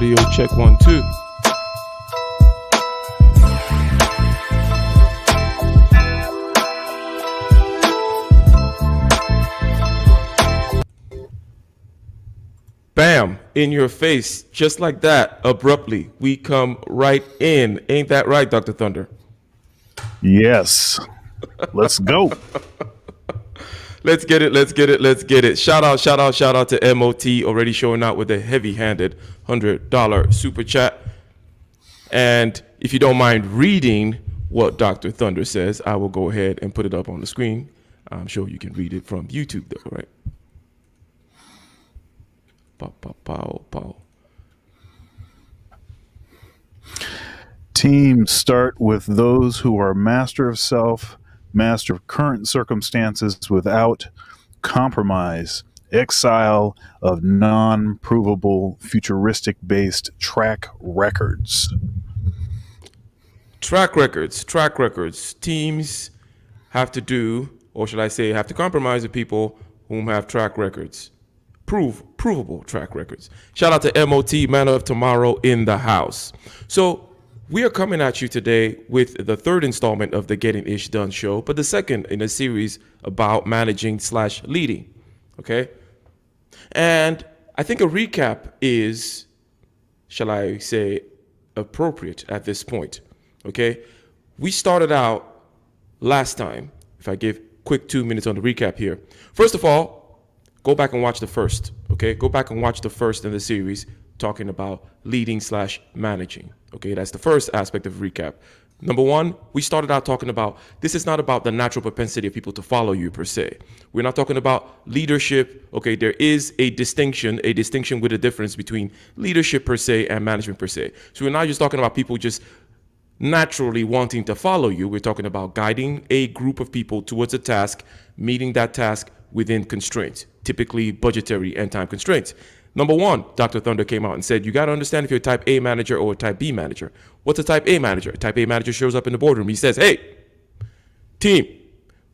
Audio check 1 2. Bam, in your face, just like that, abruptly. We come right in. Ain't that right, Dr. Thunder? Yes. Let's go. Let's get it. Shout out to MOT, already showing out with a heavy-handed $100 super chat. And if you don't mind reading what Dr. Thunder says, I will go ahead and put it up on the screen. I'm sure you can read it from YouTube, though, right? Pow. Teams start with those who are master of self, master of current circumstances without compromise, exile of non-provable, futuristic-based track records. Track records. Teams have to do, or should I say, have to compromise with people whom have track records. Provable track records. Shout out to MOT, Man of Tomorrow in the house. So we are coming at you today with the third installment of the Getting Ish Done show, but the second in a series about managing/leading. Okay. And I think a recap is, shall I say, appropriate at this point. Okay. We started out last time, if I give quick 2 minutes on the recap here. First of all, go back and watch the first, okay? Go back and watch the first in the series talking about leading/managing, okay? That's the first aspect of recap. Number one, we started out talking about this is not about the natural propensity of people to follow you per se. We're not talking about leadership, okay? There is a distinction with a difference between leadership per se and management per se. So we're not just talking about people just naturally wanting to follow you. We're talking about guiding a group of people towards a task, meeting that task within constraints, typically budgetary and time constraints. Number one, Dr. Thunder came out and said, you got to understand if you're a type A manager or a type B manager. What's a type A manager? A type A manager shows up in the boardroom. He says, hey, team,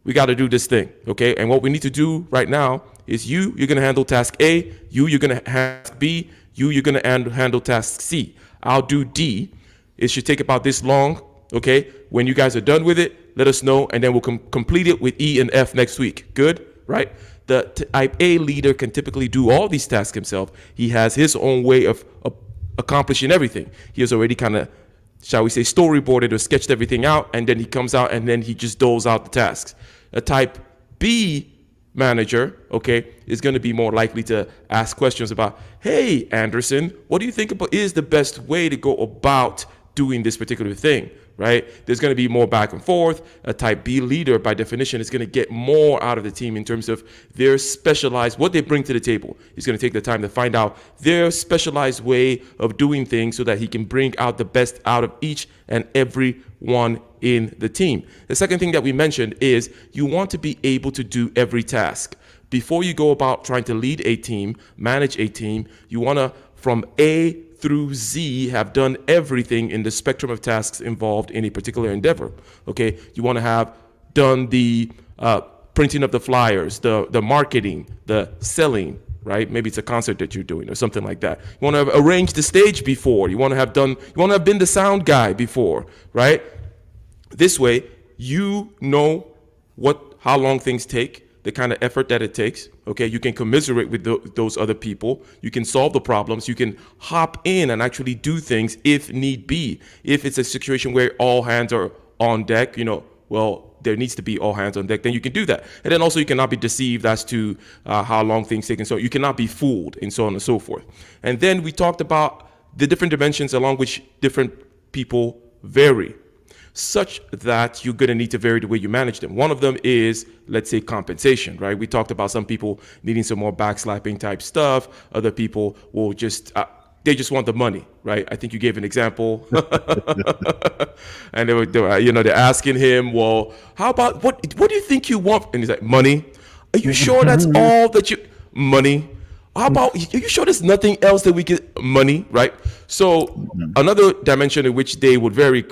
we got to do this thing, okay? And what we need to do right now is you're going to handle task A, you're going to handle task B, you're going to handle task C. I'll do D. It should take about this long, okay? When you guys are done with it, let us know, and then we'll complete it with E and F next week. Good? Right? The type A leader can typically do all these tasks himself. He has his own way of accomplishing everything. He has already kind of, shall we say, storyboarded or sketched everything out, and then he comes out and then he just doles out the tasks. A type B manager, okay, is going to be more likely to ask questions about, hey, Anderson, what do you think is the best way to go about doing this particular thing? Right? There's going to be more back and forth. A type B leader, by definition, is going to get more out of the team in terms of their specialized, what they bring to the table. He's going to take the time to find out their specialized way of doing things so that he can bring out the best out of each and every one in the team. The second thing that we mentioned is you want to be able to do every task. Before you go about trying to lead a team, manage a team, you want to, from A through Z, have done everything in the spectrum of tasks involved in a particular endeavor. Okay, you want to have done the printing of the flyers, the marketing, the selling, right? Maybe it's a concert that you're doing or something like that. You want to have arranged the stage before. You want to have been the sound guy before, right? This way, you know how long things take, the kind of effort that it takes. Okay, you can commiserate with those other people. You can solve the problems. You can hop in and actually do things if need be. If it's a situation where all hands are on deck, there needs to be all hands on deck, then you can do that. And then also you cannot be deceived as to how long things take, and so you cannot be fooled, and so on and so forth. And then we talked about the different dimensions along which different people vary, such that you're going to need to vary the way you manage them. One of them is, let's say, compensation, right? We talked about some people needing some more backslapping type stuff. Other people will just, they just want the money, right? I think you gave an example. And they're asking him, well, how about, what do you think you want? And he's like, money. Are you sure that's all that money? How about, are you sure there's nothing else that we get? Money, right? So another dimension in which they would vary,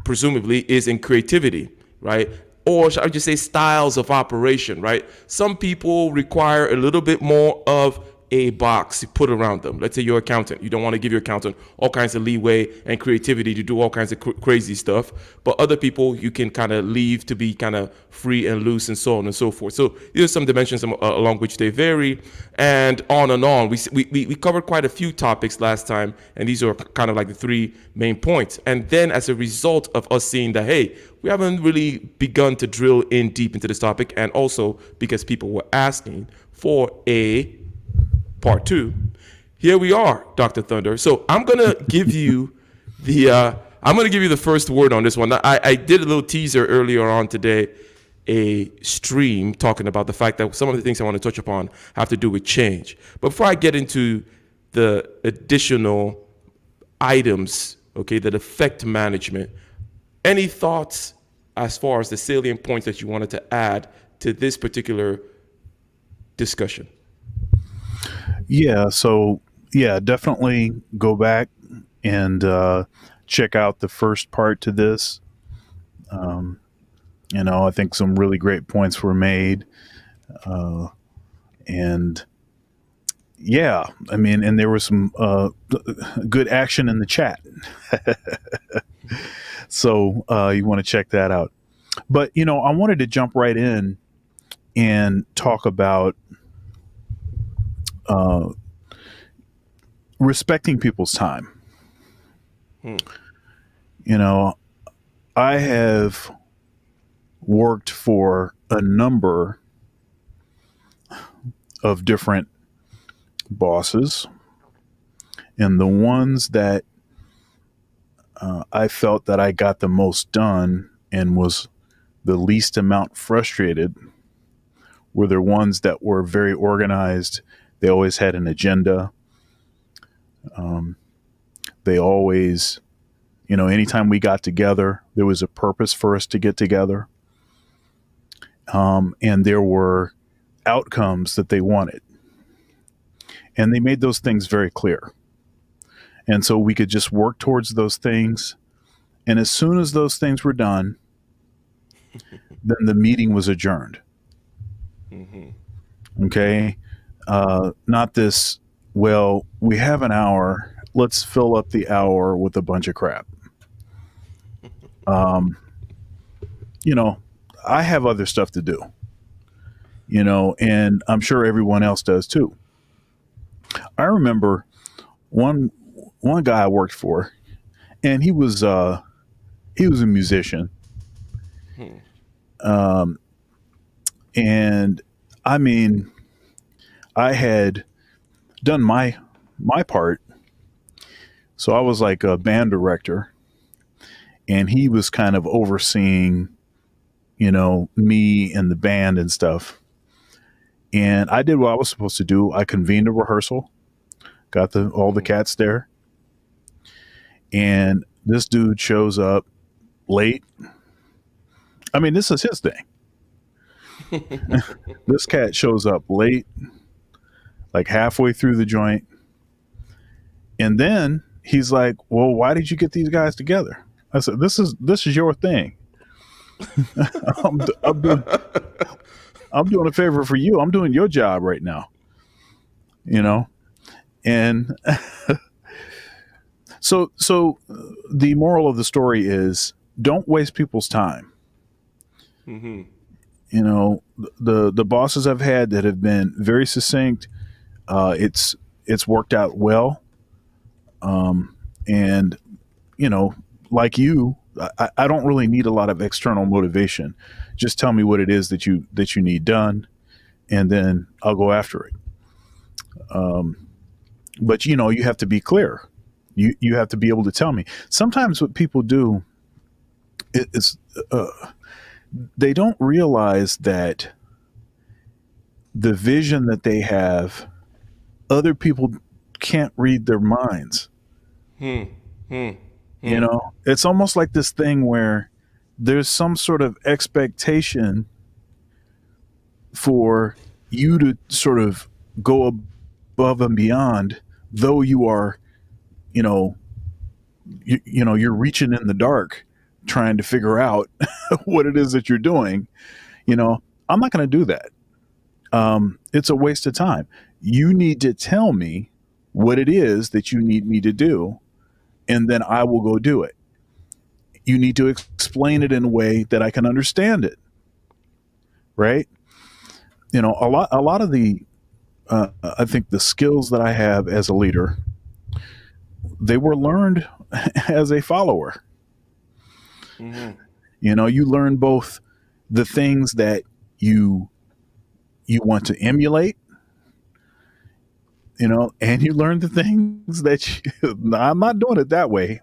presumably, is in creativity, right? Or should I just say styles of operation, right? Some people require a little bit more of a box put around them. Let's say you're an accountant. You don't want to give your accountant all kinds of leeway and creativity to do all kinds of crazy stuff. But other people, you can kind of leave to be kind of free and loose and so on and so forth. So there's some dimensions along which they vary, and on and on. We covered quite a few topics last time, and these are kind of like the three main points. And then as a result of us seeing that, hey, we haven't really begun to drill in deep into this topic, and also because people were asking for a part two, here we are, Dr. Thunder. So I'm gonna give you the first word on this one. I did a little teaser earlier on today, a stream talking about the fact that some of the things I want to touch upon have to do with change. But before I get into the additional items, okay, that affect management, any thoughts as far as the salient points that you wanted to add to this particular discussion? Yeah, so yeah, definitely go back and check out the first part to this. I think some really great points were made. And yeah, I mean, and there was some good action in the chat. So you want to check that out. But, I wanted to jump right in and talk about respecting people's time. I have worked for a number of different bosses, and the ones that I felt that I got the most done and was the least amount frustrated were the ones that were very organized. They always had an agenda. They always, anytime we got together, there was a purpose for us to get together. And there were outcomes that they wanted. And they made those things very clear. And so we could just work towards those things. And as soon as those things were done, then the meeting was adjourned. Mm-hmm. Okay. Not this, well, we have an hour. Let's fill up the hour with a bunch of crap. I have other stuff to do, and I'm sure everyone else does too. I remember one guy I worked for, and he was a musician. And I mean, I had done my part. So I was like a band director, and he was kind of overseeing, me and the band and stuff. And I did what I was supposed to do. I convened a rehearsal, got all the cats there. And this dude shows up late. I mean, this is his thing. This cat shows up late, like halfway through the joint. And then he's like, well, why did you get these guys together? I said, this is your thing. I'm doing a favor for you. I'm doing your job right now, and so the moral of the story is don't waste people's time. Mm-hmm. The bosses I've had that have been very succinct, it's worked out well. And like you, I don't really need a lot of external motivation. Just tell me what it is that you need done, and then I'll go after it. But you have to be clear. You have to be able to tell me. Sometimes what people do is they don't realize that the vision that they have, other people can't read their minds. It's almost like this thing where there's some sort of expectation for you to sort of go above and beyond, though you are, you're reaching in the dark trying to figure out what it is that you're doing. I'm not going to do that. It's a waste of time. You need to tell me what it is that you need me to do, and then I will go do it. You need to explain it in a way that I can understand it, right? A lot of the I think the skills that I have as a leader, they were learned as a follower. Hmm. You learn both the things that you you want to emulate, and you learn the things that I'm not doing it that way.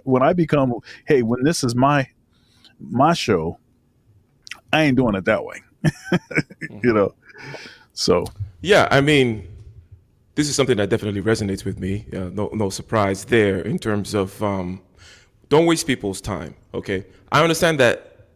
When I become, hey, when this is my show, I ain't doing it that way. you Hmm. know. So Yeah, I mean, this is something that definitely resonates with me. No surprise there in terms of don't waste people's time. Okay, I understand that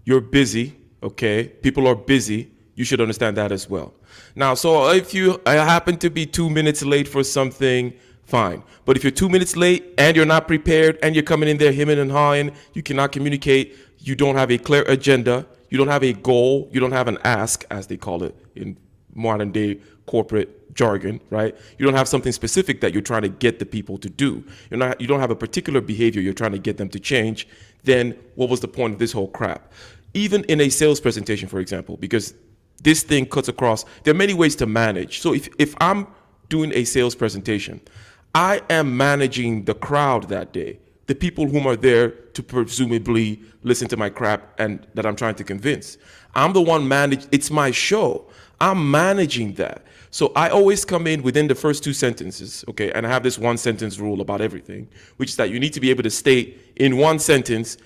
you're busy. Okay, people are busy. You should understand that as well. Now, so if you happen to be 2 minutes late for something, fine. But if you're 2 minutes late and you're not prepared and you're coming in there hemming and hawing, you cannot communicate. You don't have a clear agenda. You don't have a goal. You don't have an ask, as they call it in modern day corporate jargon, right? You don't have something specific that you're trying to get the people to do. You don't have a particular behavior you're trying to get them to change. Then what was the point of this whole crap? Even in a sales presentation, for example, because this thing cuts across, there are many ways to manage. So if I'm doing a sales presentation, I am managing the crowd that day, the people whom are there to presumably listen to my crap and that I'm trying to convince. I'm the one manage. It's my show. I'm managing that. So I always come in within the first two sentences, okay? And I have this one sentence rule about everything, which is that you need to be able to state in one sentence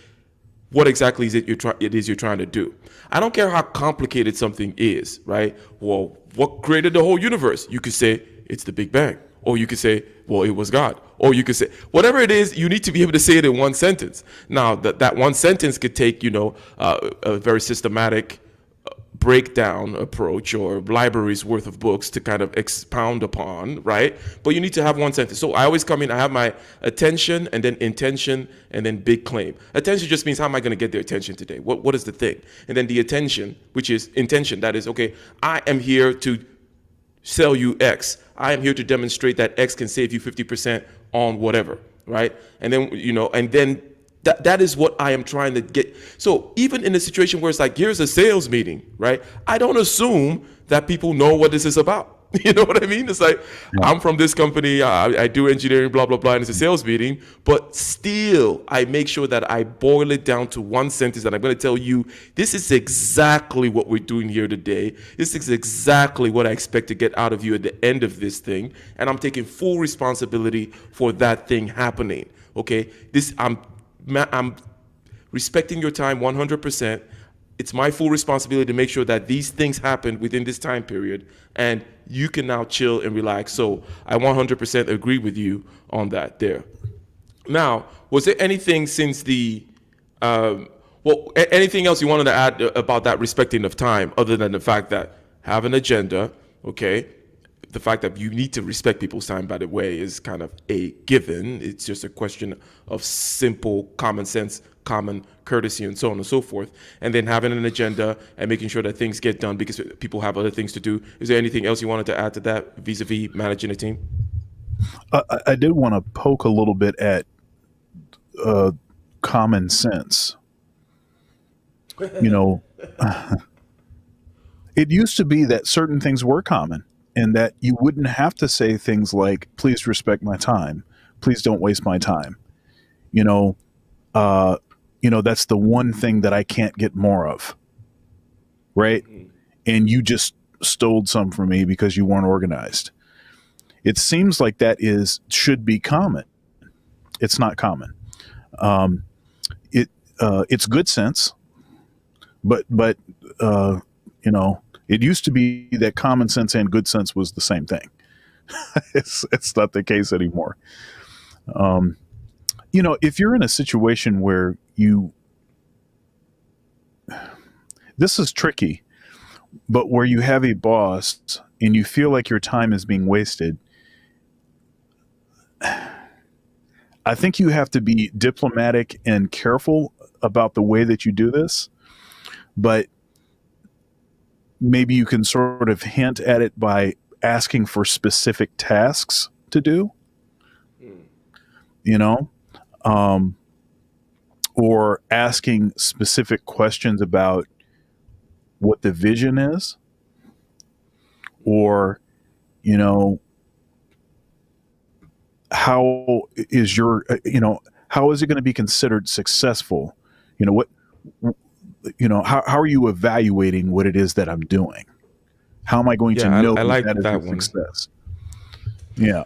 what exactly is it you're trying to do. I don't care how complicated something is, right? Well, what created the whole universe? You could say it's the Big Bang, or you could say, well, it was God, or you could say whatever it is. You need to be able to say it in one sentence. Now, that one sentence could take a very systematic breakdown approach or libraries worth of books to kind of expound upon, right? But you need to have one sentence. So I always come in, I have my attention and then intention and then big claim. Attention just means how am I going to get their attention today? What is the thing? And then the attention, which is intention, that is, okay, I am here to sell you X. I am here to demonstrate that X can save you 50% on whatever, right? And then, that is what I am trying to get. So even in a situation where it's like, here's a sales meeting, right? I don't assume that people know what this is about. You know what I mean? It's like, yeah. I'm from this company, I do engineering, blah, blah, blah, and it's a sales meeting. But still, I make sure that I boil it down to one sentence that I'm going to tell you, this is exactly what we're doing here today. This is exactly what I expect to get out of you at the end of this thing. And I'm taking full responsibility for that thing happening. Okay? I'm respecting your time 100%. It's my full responsibility to make sure that these things happen within this time period, and you can now chill and relax. So I 100% agree with you on that there. Now, was there anything since anything else you wanted to add about that respecting of time other than the fact that have an agenda, okay? The fact that you need to respect people's time, by the way, is kind of a given. It's just a question of simple common sense, common courtesy, and so on and so forth. And then having an agenda and making sure that things get done because people have other things to do. Is there anything else you wanted to add to that vis-a-vis managing a team? I did want to poke a little bit at uh, common sense. You know, it used to be that certain things were common and that you wouldn't have to say things like, please respect my time. Please don't waste my time. You know, uh, that's the one thing that I can't get more of. Right. And you just stole some from me because you weren't organized. It seems like should be common. It's not common. Um, it's good sense, but uh, it used to be that common sense and good sense was the same thing. It's not the case anymore. Um, if you're in a situation where this is tricky, but where you have a boss and you feel like your time is being wasted, I think you have to be diplomatic and careful about the way that you do this. But maybe you can sort of hint at it by asking for specific tasks to do, you know, um, or asking specific questions about what the vision is, or, you know, how is your, how is it going to be considered successful? You know, what, how are you evaluating what it is that I'm doing? How am I going to Yeah, know I that like that is that a one. success? Yeah.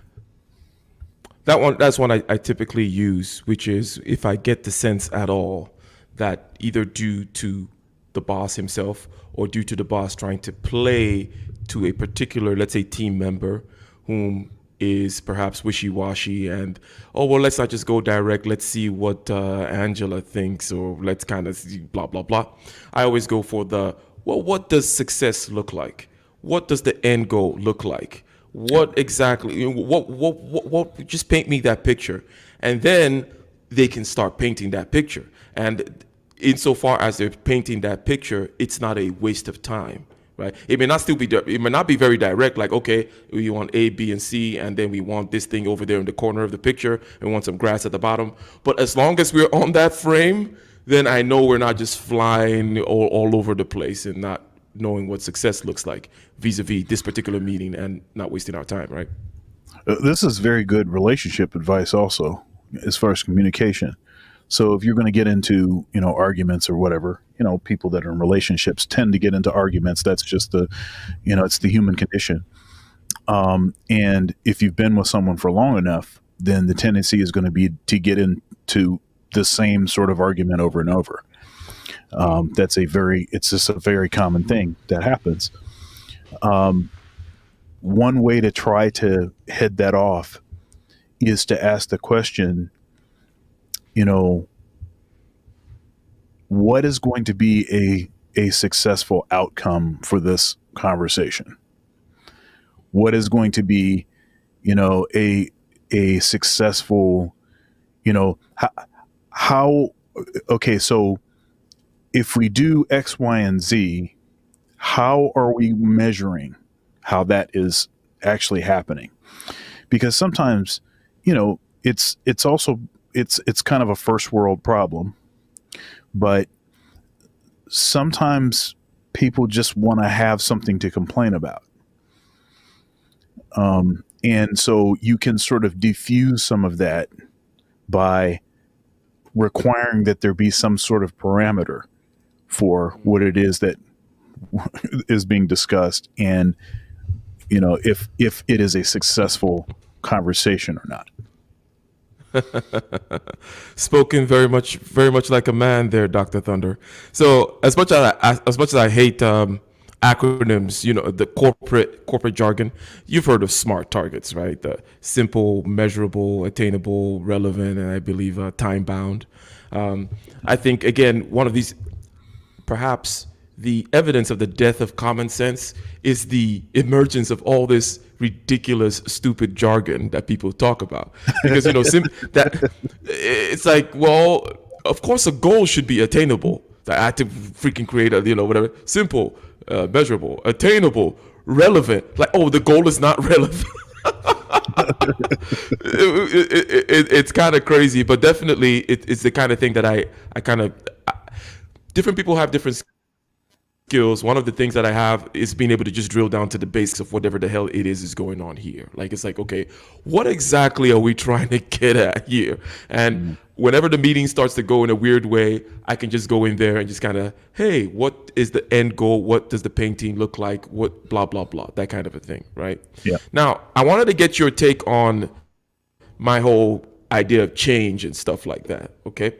That's one I typically use, which is if I get the sense at all that either due to the boss himself or due to the boss trying to play to a particular, let's say, team member whom is perhaps wishy-washy and, oh, well, let's not just go direct. Let's see what Angela thinks, or let's kind of see blah, blah, blah. I always go for well, what does success look like? What does the end goal look like? What exactly, what, just paint me that picture. And then they can start painting that picture. And insofar as they're painting that picture, it's not a waste of time, right? It may not still be, it may not be very direct, like, okay, we want A, B, and C, and then we want this thing over there in the corner of the picture, and we want some grass at the bottom. But as long as we're on that frame, then I know we're not just flying all over the place and not knowing what success looks like vis-a-vis this particular meeting and not wasting our time, right? This is very good relationship advice also, as far as communication. So if you're going to get into, arguments or whatever, people that are in relationships tend to get into arguments. That's just it's the human condition. And if you've been with someone for long enough, then the tendency is going to be to get into the same sort of argument over and over. It's just a very common thing that happens. One way to try to head that off is to ask the question, what is going to be a successful outcome for this conversation? What is going to be, a successful, how okay, so if we do X, Y, and Z, how are we measuring how that is actually happening? Because sometimes, it's also it's kind of a first world problem, but sometimes people just want to have something to complain about. And so you can sort of diffuse some of that by requiring that there be some sort of parameter for what it is that is being discussed, and if it is a successful conversation or not. Spoken very much like a man there, Dr. Thunder. So as much as I hate acronyms, the corporate jargon, you've heard of SMART targets, right? The simple, measurable, attainable, relevant, and I believe time bound. I think, again, one of these, perhaps the evidence of the death of common sense is the emergence of all this ridiculous, stupid jargon that people talk about. Because that it's like, well, of course, a goal should be attainable. I had to freaking create a whatever simple, measurable, attainable, relevant. Like, oh, the goal is not relevant. It's kind of crazy, but definitely it's the kind of thing that I kind of different people have different skills. One of the things that I have is being able to just drill down to the basics of whatever the hell it is going on here. Like, it's like, okay, what exactly are we trying to get at here? And whenever the meeting starts to go in a weird way, I can just go in there and just kind of, hey, what is the end goal? What does the painting look like? What blah, blah, blah, that kind of a thing, right? Yeah. Now, I wanted to get your take on my whole idea of change and stuff like that, okay?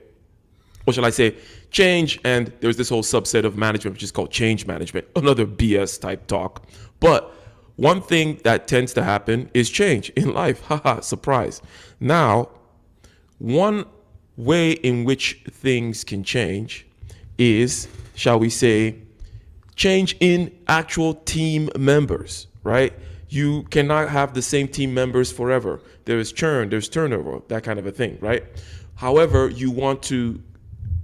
Or shall I say change, and there's this whole subset of management which is called change management, another BS type talk. But one thing that tends to happen is change in life. Haha, surprise. Now, one way in which things can change is, shall we say, change in actual team members, right? You cannot have the same team members forever. There is churn, there's turnover, that kind of a thing, right? However, you want to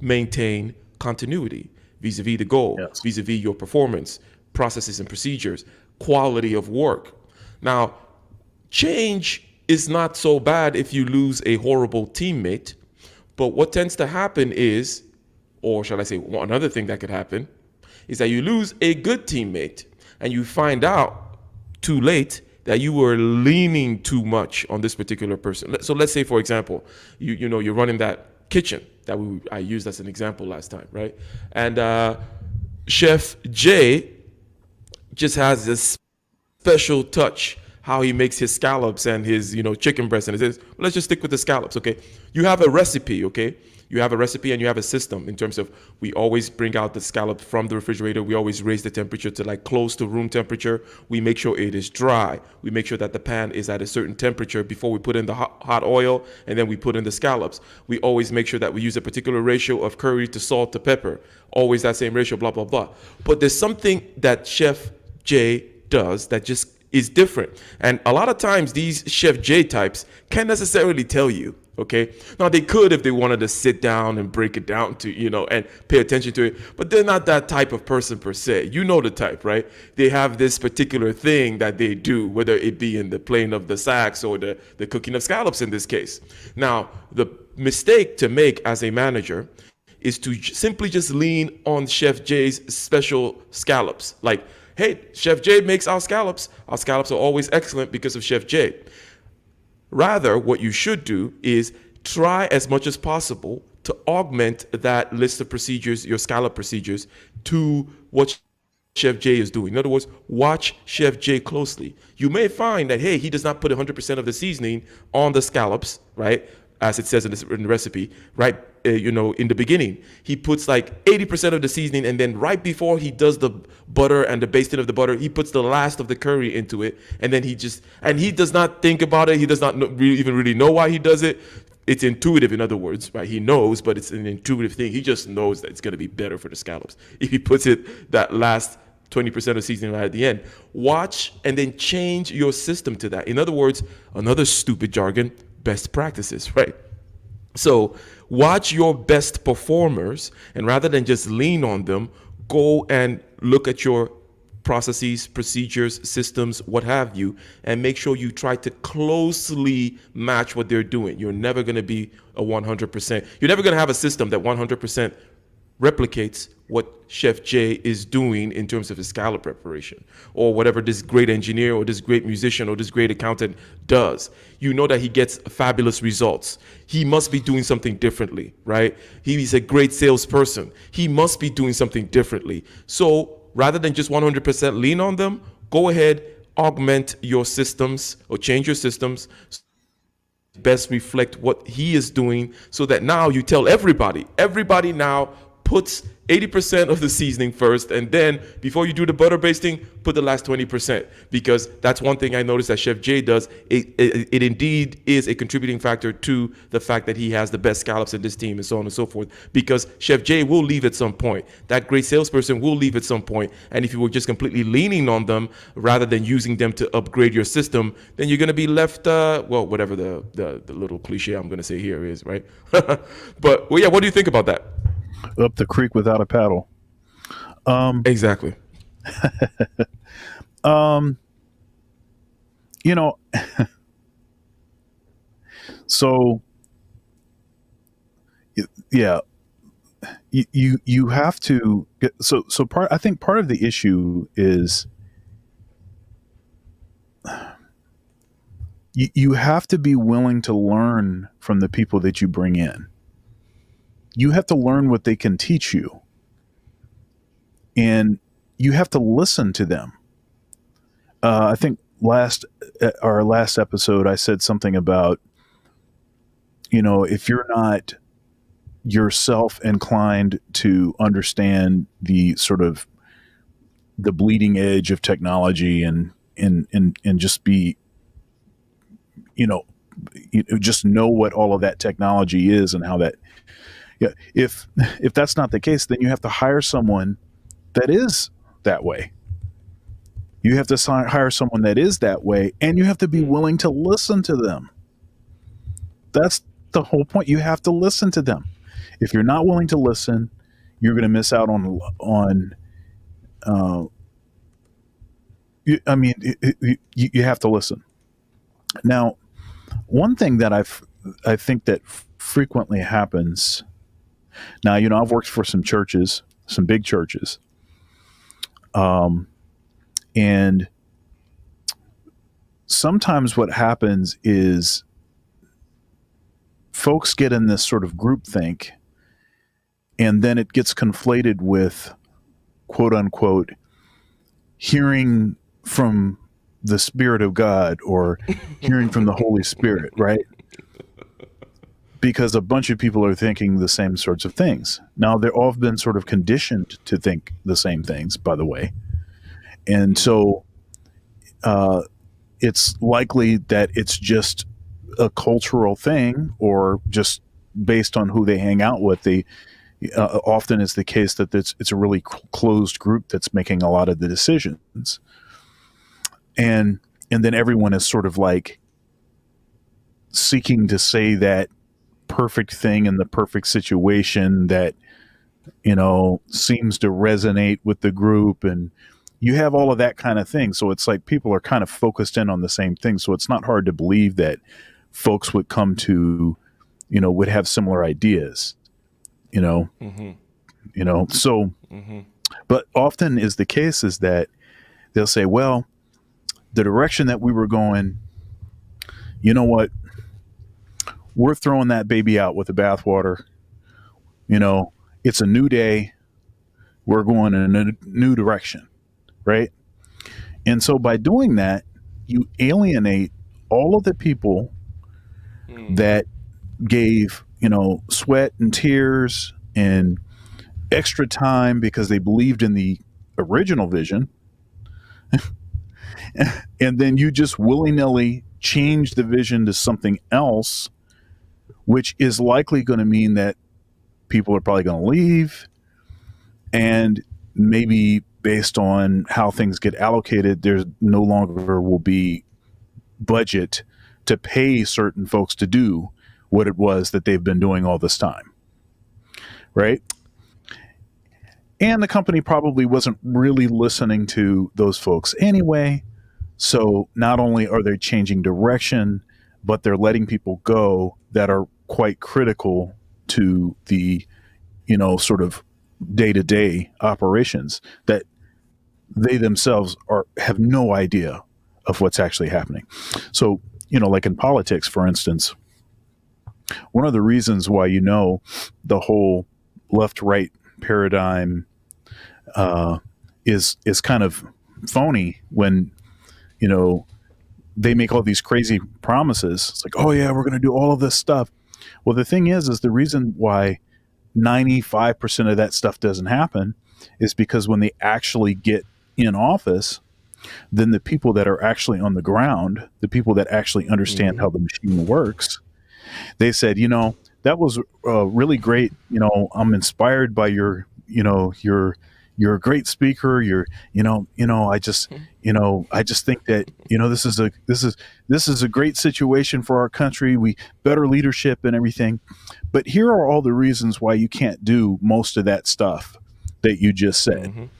maintain continuity vis-a-vis the goal, Yes. vis-a-vis your performance, processes and procedures, quality of work. Now, change is not so bad if you lose a horrible teammate, but what tends to happen is, or shall I say, another thing that could happen is that you lose a good teammate and you find out too late that you were leaning too much on this particular person. So let's say, for example, you're running that kitchen that I used as an example last time, right? And Chef Jay just has this special touch how he makes his scallops and his chicken breast, and it says, well, let's just stick with the scallops. Okay, you have a recipe. Okay, you have a recipe and you have a system in terms of, we always bring out the scallop from the refrigerator, we always raise the temperature to like close to room temperature, we make sure it is dry, we make sure that the pan is at a certain temperature before we put in the hot oil, and then we put in the scallops. We always make sure that we use a particular ratio of curry to salt to pepper, always that same ratio, blah blah blah. But there's something that Chef Jay does that just is different. And a lot of times these Chef J types can't necessarily tell you, okay? Now they could if they wanted to sit down and break it down to, and pay attention to it, but they're not that type of person per se. You know the type, right? They have this particular thing that they do, whether it be in the playing of the sax or the cooking of scallops in this case. Now, the mistake to make as a manager is to simply just lean on Chef J's special scallops. Like, hey, Chef J makes our scallops. Our scallops are always excellent because of Chef J. Rather, what you should do is try as much as possible to augment that list of procedures, your scallop procedures, to what Chef J is doing. In other words, watch Chef J closely. You may find that, hey, he does not put 100% of the seasoning on the scallops, right? As it says in the recipe, right? In the beginning, he puts like 80% of the seasoning, and then right before he does the butter and the basting of the butter, he puts the last of the curry into it, and then he does not think about it. He does not even really know why he does it. It's intuitive, in other words, right? He knows, but it's an intuitive thing. He just knows that it's going to be better for the scallops if he puts it that last 20% of seasoning right at the end. Watch and then change your system to that. In other words, another stupid jargon, best practices, right? So watch your best performers, and rather than just lean on them, go and look at your processes, procedures, systems, what have you, and make sure you try to closely match what they're doing. You're never going to be a 100%. You're never going to have a system that 100% replicates what Chef J is doing in terms of his scallop preparation, or whatever this great engineer or this great musician or this great accountant does. You know that he gets fabulous results. He must be doing something differently, right? He's a great salesperson. He must be doing something differently. So rather than just 100% lean on them, go ahead, augment your systems or change your systems, best reflect what he is doing, so that now you tell everybody now puts 80% of the seasoning first, and then before you do the butter basting, put the last 20%, because that's one thing I noticed that Chef J does. It indeed is a contributing factor to the fact that he has the best scallops in this team, and so on and so forth, because Chef J will leave at some point. That great salesperson will leave at some point, and if you were just completely leaning on them rather than using them to upgrade your system, then you're going to be left, whatever the little cliche I'm going to say here is, right? But yeah, what do you think about that? Up the creek without a paddle. Exactly. You know, so yeah, you have to get, so part, I think part of the issue is you have to be willing to learn from the people that you bring in. You have to learn what they can teach you, and you have to listen to them. I think our last episode, I said something about, if you're not yourself inclined to understand the sort of the bleeding edge of technology and just be, just know what all of that technology is and how that, yeah, if that's not the case, then you have to hire someone that is that way. You have to hire someone that is that way, and you have to be willing to listen to them. That's the whole point. You have to listen to them. If you're not willing to listen, you're going to miss out on I mean, you have to listen. Now, one thing that I think that frequently happens. Now, I've worked for some churches, some big churches, and sometimes what happens is folks get in this sort of groupthink, and then it gets conflated with quote unquote hearing from the Spirit of God or hearing from the Holy Spirit, right? Because a bunch of people are thinking the same sorts of things. Now, they've all been sort of conditioned to think the same things, by the way. And so it's likely that it's just a cultural thing or just based on who they hang out with. They often is the case that it's a really closed group that's making a lot of the decisions. And then everyone is sort of like seeking to say that perfect thing in the perfect situation that seems to resonate with the group, and you have all of that kind of thing. So it's like people are kind of focused in on the same thing. So it's not hard to believe that folks would come to would have similar ideas. So but often is the case is that they'll say, well, the direction that we were going, you know what, we're throwing that baby out with the bathwater. It's a new day. We're going in a new direction, right? And so by doing that, you alienate all of the people that gave, sweat and tears and extra time because they believed in the original vision. And then you just willy-nilly change the vision to something else, which is likely going to mean that people are probably going to leave, and maybe based on how things get allocated, there's no longer will be budget to pay certain folks to do what it was that they've been doing all this time, right? And the company probably wasn't really listening to those folks anyway. So not only are they changing direction, but they're letting people go that are quite critical to the, sort of day-to-day operations that they themselves have no idea of what's actually happening. So, like in politics, for instance, one of the reasons why the whole left-right paradigm is kind of phony when they make all these crazy promises. It's like, oh yeah, we're going to do all of this stuff. Well, the thing is the reason why 95% of that stuff doesn't happen is because when they actually get in office, then the people that are actually on the ground, the people that actually understand how the machine works, they said, that was really great. I'm inspired by you're a great speaker. I just think that, this is a great situation for our country. We better leadership and everything. But here are all the reasons why you can't do most of that stuff that you just said.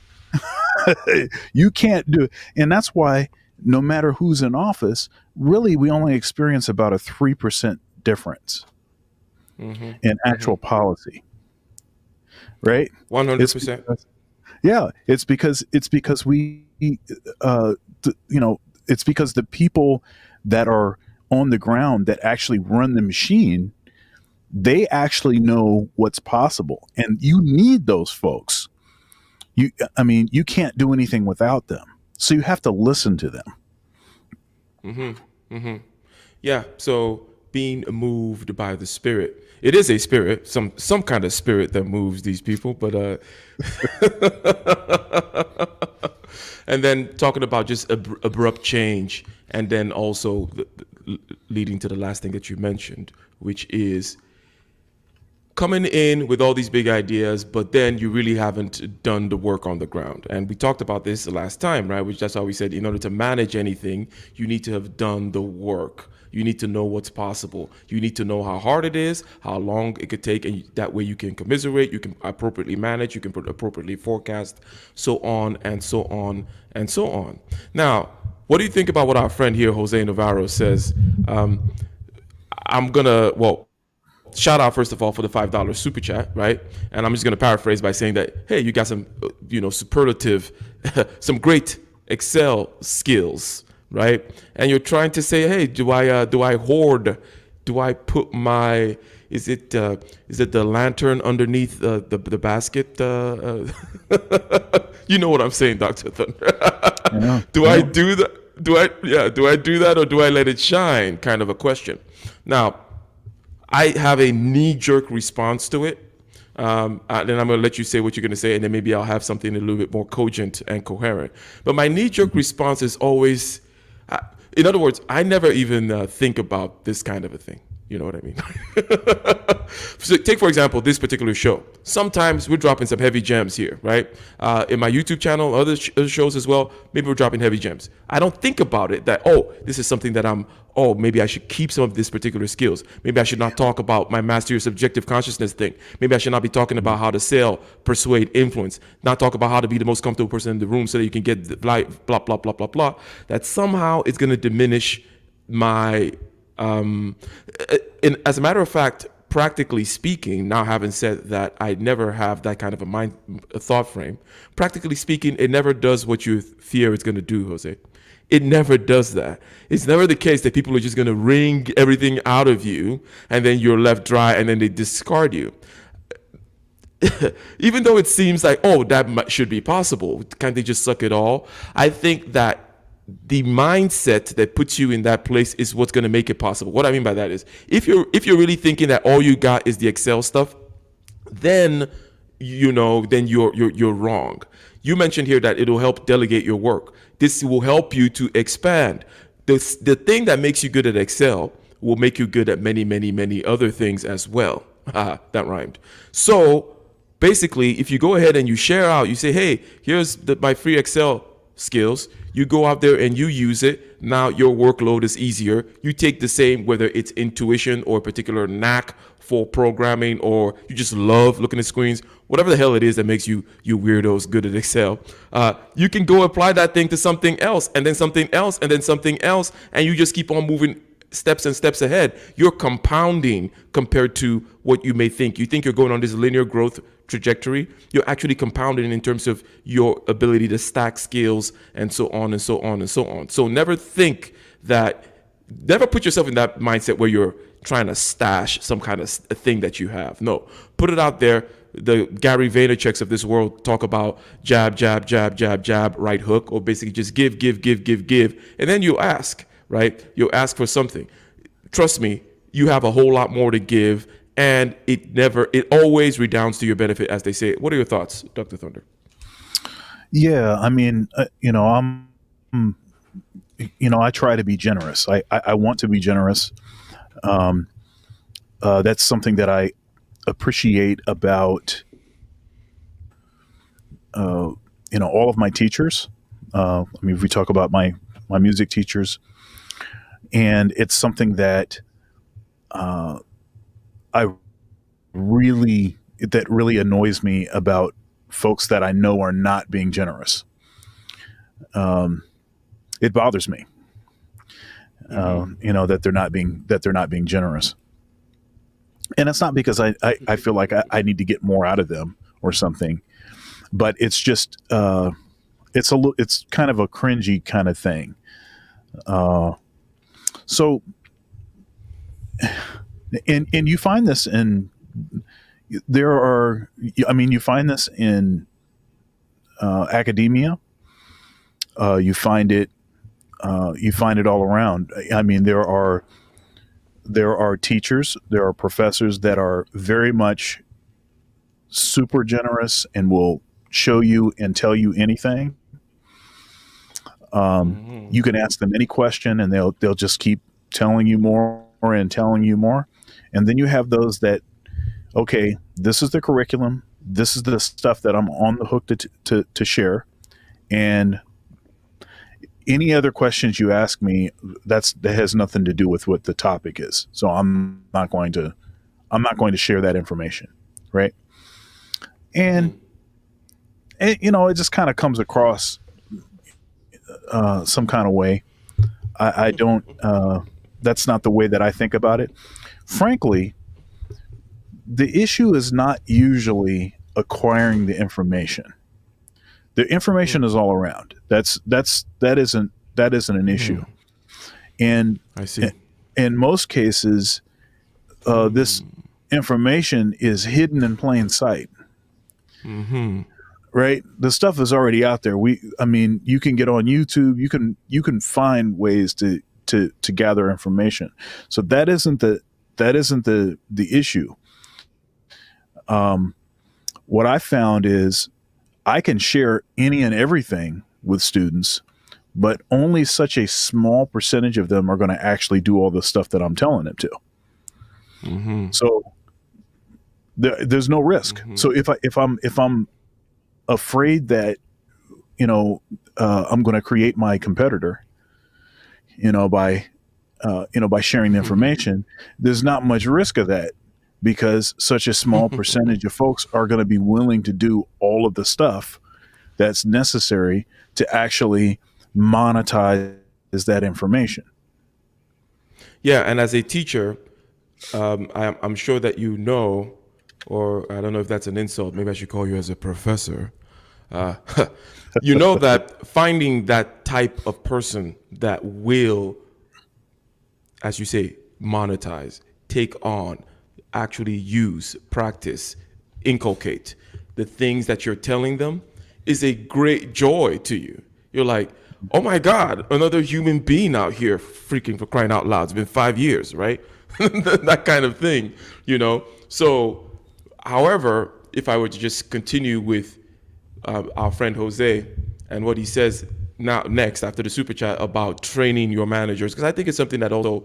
You can't do it. And that's why no matter who's in office, really, we only experience about a 3% difference in actual policy, right? 100%. Yeah, it's because we, it's because the people that are on the ground that actually run the machine, they actually know what's possible, and you need those folks. You can't do anything without them, so you have to listen to them. Yeah. So being moved by the Spirit. It is a spirit, some kind of spirit that moves these people, but and then talking about just abrupt change, and then also leading to the last thing that you mentioned, which is coming in with all these big ideas, but then you really haven't done the work on the ground. And we talked about this the last time, right? Which that's why we said in order to manage anything, you need to have done the work. You need to know what's possible. You need to know how hard it is, how long it could take, and that way you can commiserate, you can appropriately manage, you can appropriately forecast, so on and so on and so on. Now, what do you think about what our friend here, Jose Navarro, says? I'm gonna shout out first of all for the $5 super chat, right? And I'm just gonna paraphrase by saying that, hey, you got some, superlative, some great Excel skills, right? And you're trying to say, hey, do I hoard? Do I put my is it the lantern underneath the basket? You know what I'm saying, Doctor Thunder. Do I do that? Do I do that, or do I let it shine? Kind of a question. Now, I have a knee-jerk response to it. Then I'm going to let you say what you're going to say, and then maybe I'll have something a little bit more cogent and coherent. But my knee-jerk response is always, in other words, I never even think about this kind of a thing. You know what I mean? So take, for example, this particular show. Sometimes we're dropping some heavy gems here, right? In my YouTube channel, other shows as well, maybe we're dropping heavy gems. I don't think about it that, this is something that maybe I should keep some of this particular skills. Maybe I should not talk about my mastery of subjective consciousness thing. Maybe I should not be talking about how to sell, persuade, influence, not talk about how to be the most comfortable person in the room so that you can get the life, blah, blah, blah, blah, blah. That somehow it's going to diminish my as a matter of fact, practically speaking, now having said that, I never have that kind of a thought frame. Practically speaking, it never does what you fear it's going to do, Jose. It never does that. It's never the case that people are just going to wring everything out of you and then you're left dry and then they discard you. Even though it seems like, that should be possible, can't they just suck it all? I think that the mindset that puts you in that place is what's going to make it possible. What I mean by that is, if you're really thinking that all you got is the Excel stuff, then you're wrong. You mentioned here that it'll help delegate your work. This will help you to expand. The thing that makes you good at Excel will make you good at many, many, many other things as well. That rhymed. So basically, if you go ahead and you share out, you say, hey, here's my free Excel skills. You go out there and you use it. Now your workload is easier. You take the same, whether it's intuition or a particular knack for programming, or you just love looking at screens, whatever the hell it is that makes you weirdos good at Excel. You can go apply that thing to something else, and then something else, and then something else, and you just keep on moving steps and steps ahead. You're compounding compared to what you may think. You think you're going on this linear growth trajectory. You're actually compounding in terms of your ability to stack skills and so on and so on and so on. So never put yourself in that mindset where you're trying to stash some kind of thing that you have. No, put it out there. The Gary Vaynerchuk's of this world talk about jab, jab, jab, jab, jab, right hook, or basically just give, and then you ask, right? You'll ask for something. Trust me, you have a whole lot more to give, and it always redounds to your benefit, as they say. What are your thoughts, Dr. Thunder? Yeah, I mean, I try to be generous. I want to be generous. That's something that I appreciate about, all of my teachers. If we talk about my music teachers, and it's something that really annoys me about folks that I know are not being generous. It bothers me, that they're not being generous. And it's not because I feel like I need to get more out of them or something, but it's just it's kind of a cringy kind of thing. So, and you find this you find this in academia. You find it all around. I mean, there are teachers, there are professors that are very much super generous and will show you and tell you anything. You can ask them any question and they'll just keep telling you more and telling you more. And then you have those that okay, this is the curriculum. This is the stuff that I'm on the hook to share. And any other questions you ask me, that has nothing to do with what the topic is. So I'm not going to share that information, right? And, it just kind of comes across some kind of way. I don't. That's not the way that I think about it. Frankly, the issue is not usually acquiring the information. The information is all around. That isn't an issue. And I see. in most cases, this information is hidden in plain sight. Right? The stuff is already out there. I mean, you can get on YouTube. You can find ways to gather information. So that isn't the issue. What I found is I can share any and everything with students, but only such a small percentage of them are going to actually do all the stuff that I'm telling them to. So there's no risk. So if I'm afraid that I'm going to create my competitor, by sharing the information, there's not much risk of that, because such a small percentage of folks are going to be willing to do all of the stuff that's necessary to actually monetize that information. Yeah, and as a teacher, I'm sure that or I don't know if that's an insult. Maybe I should call you as a professor. That finding that type of person that will, as you say, monetize, take on, actually use, practice, inculcate the things that you're telling them is a great joy to you. You're like, oh my God, another human being out here freaking, for crying out loud. It's been 5 years, right? That kind of thing, So, however, if I were to just continue with our friend Jose and what he says next after the super chat about training your managers, because I think it's something that also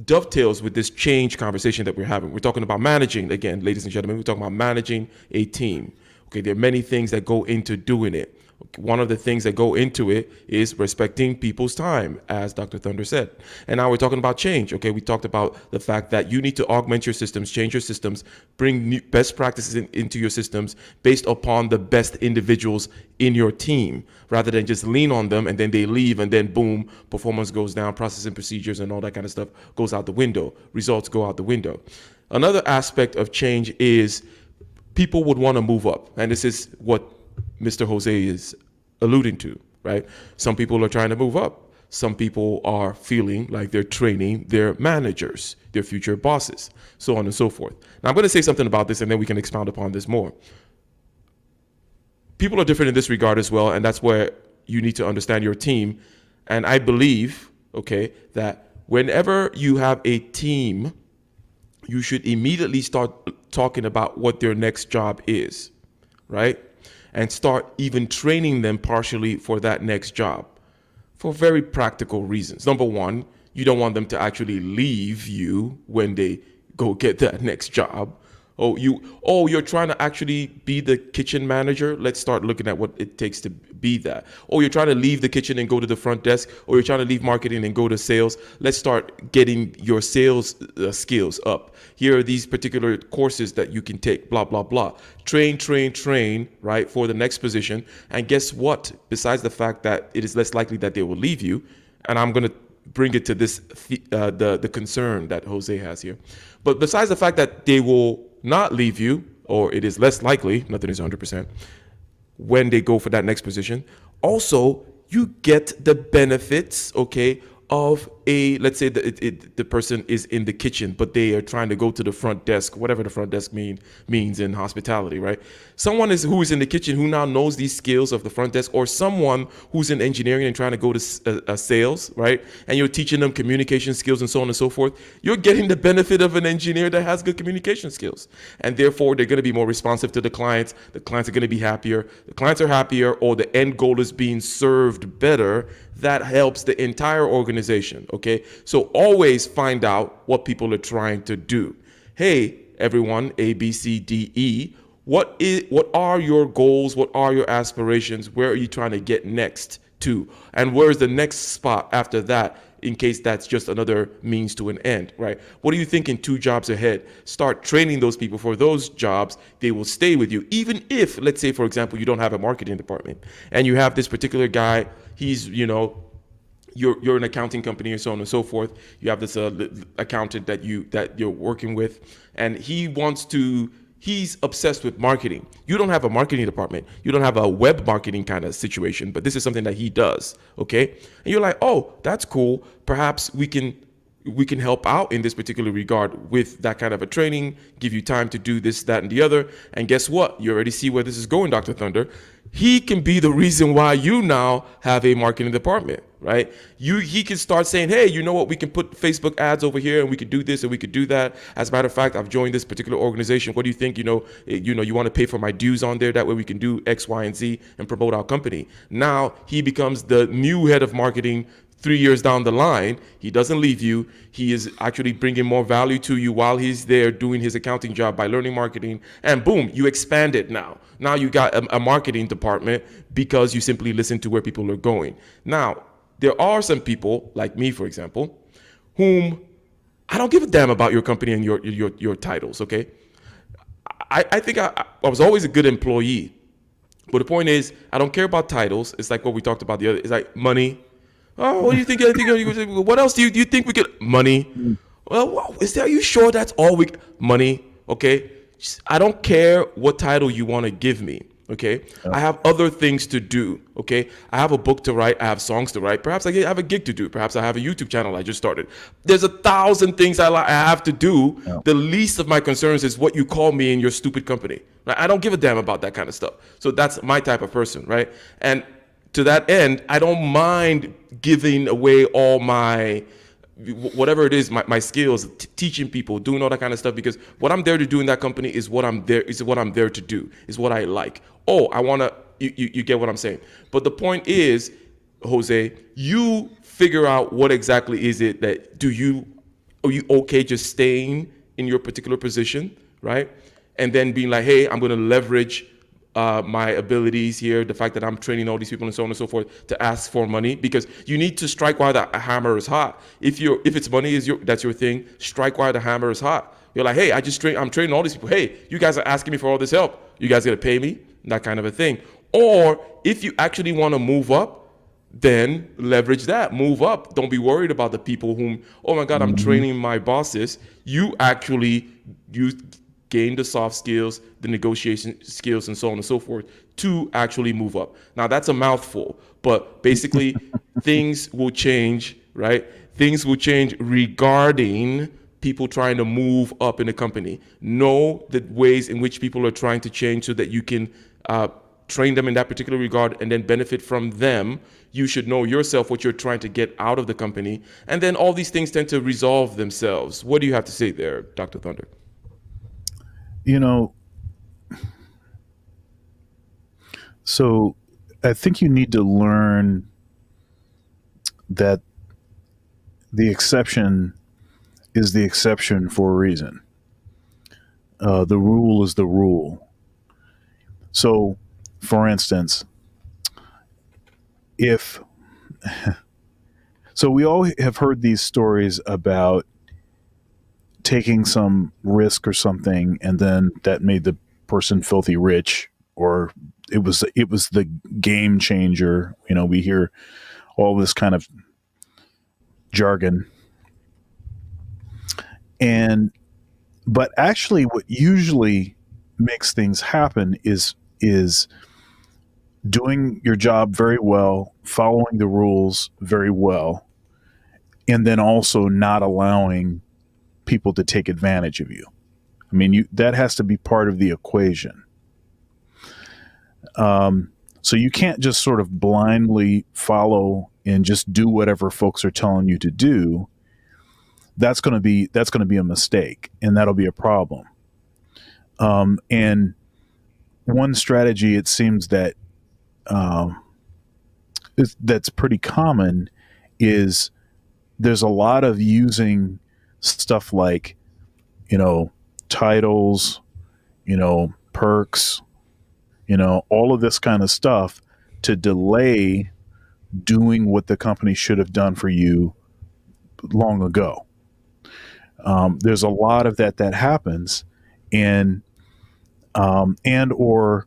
dovetails with this change conversation that we're having. We're talking about managing, again, ladies and gentlemen, we're talking about managing a team. Okay, there are many things that go into doing it. One of the things that go into it is respecting people's time, as Dr. Thunder said. And now we're talking about change. Okay, we talked about the fact that you need to augment your systems, change your systems, bring new best practices into your systems based upon the best individuals in your team, rather than just lean on them and then they leave and then boom, performance goes down, process and procedures and all that kind of stuff goes out the window. Results go out the window. Another aspect of change is people would want to move up. And this is what Mr. Jose is alluding to, right? Some people are trying to move up. Some people are feeling like they're training their managers, their future bosses, so on and so forth. Now, I'm going to say something about this and then we can expound upon this more. People are different in this regard as well, and that's where you need to understand your team. And I believe, okay, that whenever you have a team, you should immediately start talking about what their next job is, right? And start even training them partially for that next job for very practical reasons. Number one, you don't want them to actually leave you when they go get that next job. You're trying to actually be the kitchen manager. Let's start looking at what it takes to be that. Oh, you're trying to leave the kitchen and go to the front desk, or you're trying to leave marketing and go to sales. Let's start getting your sales skills up. Here are these particular courses that you can take, blah, blah, blah. Train, right, for the next position. And guess what? Besides the fact that it is less likely that they will leave you, and I'm going to bring it to this, the concern that Jose has here. But besides the fact that they will not leave you, or it is less likely, nothing is 100%, when they go for that next position, also, you get the benefits, okay, of let's say the person is in the kitchen, but they are trying to go to the front desk, whatever the front desk means in hospitality, right? Someone who is in the kitchen who now knows these skills of the front desk, or someone who's in engineering and trying to go to sales, right? And you're teaching them communication skills and so on and so forth. You're getting the benefit of an engineer that has good communication skills. And therefore, they're going to be more responsive to the clients. The clients are going to be happier. The clients are happier, or the end goal is being served better. That helps the entire organization, okay? So always find out what people are trying to do. Hey, everyone, A, B, C, D, E. What are your goals? What are your aspirations? Where are you trying to get next to? And where's the next spot after that? In case that's just another means to an end, right? What are you thinking 2 jobs ahead? Start training those people for those jobs. They will stay with you. Even if, let's say, for example, you don't have a marketing department and you have this particular guy, he's, you're an accounting company and so on and so forth. You have this accountant that you're working with, and he's obsessed with marketing. You don't have a marketing department. You don't have a web marketing kind of situation, but this is something that he does. Okay. And you're like, oh, that's cool. Perhaps we can help out in this particular regard with that kind of a training, give you time to do this, that, and the other. And guess what? You already see where this is going, Dr. Thunder. He can be the reason why you now have a marketing department, right? He can start saying, hey, you know what? We can put Facebook ads over here and we could do this and we could do that. As a matter of fact, I've joined this particular organization. What do you think? You want to pay for my dues on there. That way we can do X, Y, and Z and promote our company. Now he becomes the new head of marketing 3 years down the line. He doesn't leave you. He is actually bringing more value to you while he's there doing his accounting job by learning marketing. And boom, you expand it now. Now you got a marketing department because you simply listen to where people are going. Now, there are some people like me, for example, whom I don't give a damn about your company and your titles, okay? I think I was always a good employee. But the point is, I don't care about titles. It's like what we talked about the other. It's like money. Oh, what do you think? What else do you think we could? Money. Well, are you sure that's all we? Money. Okay. I don't care what title you want to give me. Okay. I have other things to do. Okay. I have a book to write. I have songs to write. Perhaps I have a gig to do. Perhaps I have a YouTube channel I just started. There's 1,000 things I have to do. Yeah. The least of my concerns is what you call me in your stupid company. Right? I don't give a damn about that kind of stuff. So that's my type of person, right? And to that end, I don't mind giving away all my, whatever it is, my skills, teaching people, doing all that kind of stuff, because what I'm there to do in that company is what I'm there to do, is what I like. Oh, I want to, you get what I'm saying. But the point is, Jose, you figure out what exactly is it that are you okay just staying in your particular position, right? And then being like, hey, I'm going to leverage my abilities here, the fact that I'm training all these people and so on and so forth to ask for money, because you need to strike while the hammer is hot. If it's money that's your thing, strike while the hammer is hot. You're like, hey, I'm training all these people. Hey, you guys are asking me for all this help. You guys gonna pay me? That kind of a thing. Or if you actually want to move up, then leverage that. Move up. Don't be worried about the people whom, oh my God, I'm training my bosses. You gain the soft skills, the negotiation skills, and so on and so forth to actually move up. Now, that's a mouthful, but basically things will change, right? Things will change regarding people trying to move up in the company. Know the ways in which people are trying to change so that you can train them in that particular regard and then benefit from them. You should know yourself what you're trying to get out of the company. And then all these things tend to resolve themselves. What do you have to say there, Dr. Thunder? So I think you need to learn that the exception is the exception for a reason. The rule is the rule. So, for instance, so we all have heard these stories about taking some risk or something, and then that made the person filthy rich, or it was the game changer. We hear all this kind of jargon, but actually, what usually makes things happen is doing your job very well, following the rules very well, and then also not allowing people to take advantage of you. I mean, that has to be part of the equation. So you can't just sort of blindly follow and just do whatever folks are telling you to do. That's going to be a mistake, and that'll be a problem. And one strategy, it seems that that's pretty common, is there's a lot of using stuff like, titles, perks, all of this kind of stuff to delay doing what the company should have done for you long ago. There's a lot of that happens, and or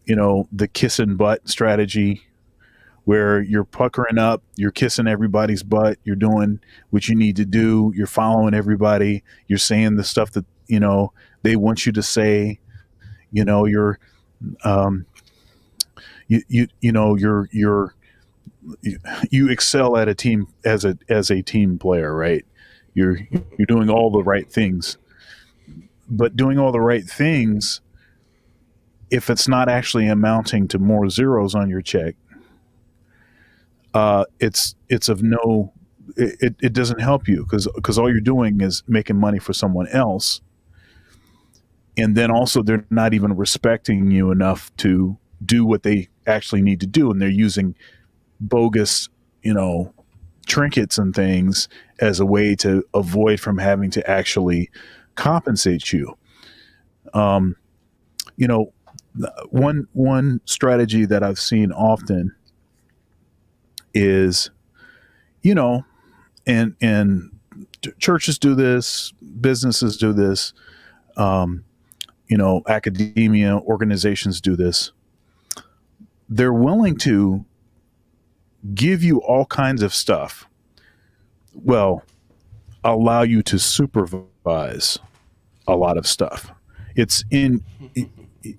the kissing butt strategy, where you're puckering up, you're kissing everybody's butt, you're doing what you need to do, you're following everybody, you're saying the stuff that they want you to say, you're um, you're you excel at a team as a team player, right? You're doing all the right things, but doing all the right things, if it's not actually amounting to more zeros on your check, it's of no, it doesn't help you, because all you're doing is making money for someone else, and then also they're not even respecting you enough to do what they actually need to do, and they're using bogus trinkets and things as a way to avoid from having to actually compensate you. um, you know one strategy that I've seen often is, and churches do this, businesses do this, um, academia organizations do this. They're willing to give you all kinds of stuff. Well, allow you to supervise a lot of stuff. It's in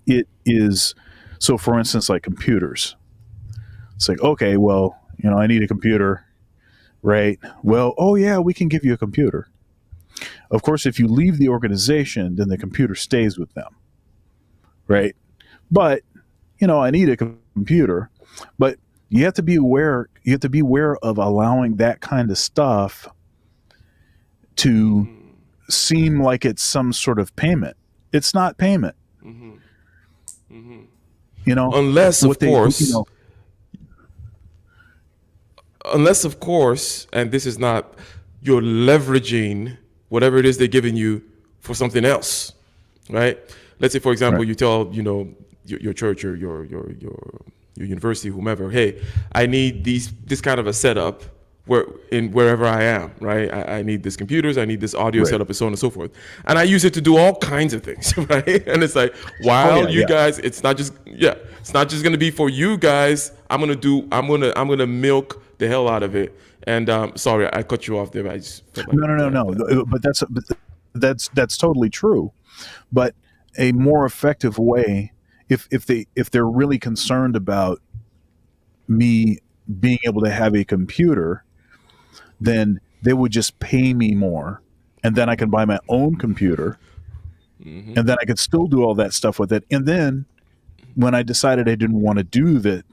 it is so, for instance, like computers. It's like, okay, well, I need a computer, right? Well, oh yeah, we can give you a computer. Of course, if you leave the organization, then the computer stays with them, right? But I need a computer. But you have to be aware. You have to be aware of allowing that kind of stuff to seem like it's some sort of payment. It's not payment. Mm-hmm. Mm-hmm. You know, Unless, of what they, course, unless of course, and this is not, you're leveraging whatever it is they're giving you for something else, right? Let's say, for example, right. you tell your church or your university, whomever, hey, I need this kind of a setup wherever I am, right? I need this computers, I need this audio Right. setup, and so on and so forth, and I use it to do all kinds of things, right? And it's like, Oh while yeah, you yeah. guys, it's not just gonna be for you guys. I'm gonna milk the hell out of it. And sorry, I cut you off there. But I just felt like No. But that's totally true. But a more effective way, if they're really concerned about me being able to have a computer, then they would just pay me more, and then I can buy my own computer, Mm-hmm. and then I could still do all that stuff with it. And then when I decided I didn't want to do that,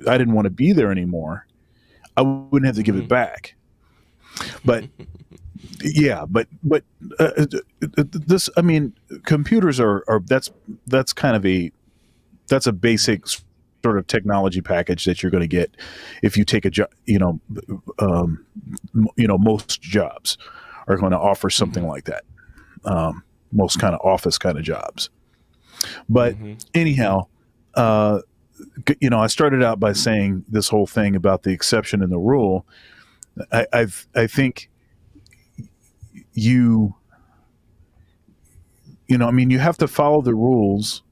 I didn't want to be there anymore, I wouldn't have to give it back. But yeah, but this, I mean, computers are that's kind of that's a basic sort of technology package that you're going to get if you take a job. Most jobs are going to offer something like that. Most kind of office kind of jobs. But anyhow, I started out by saying this whole thing about the exception and the rule. I think you have to follow the rules,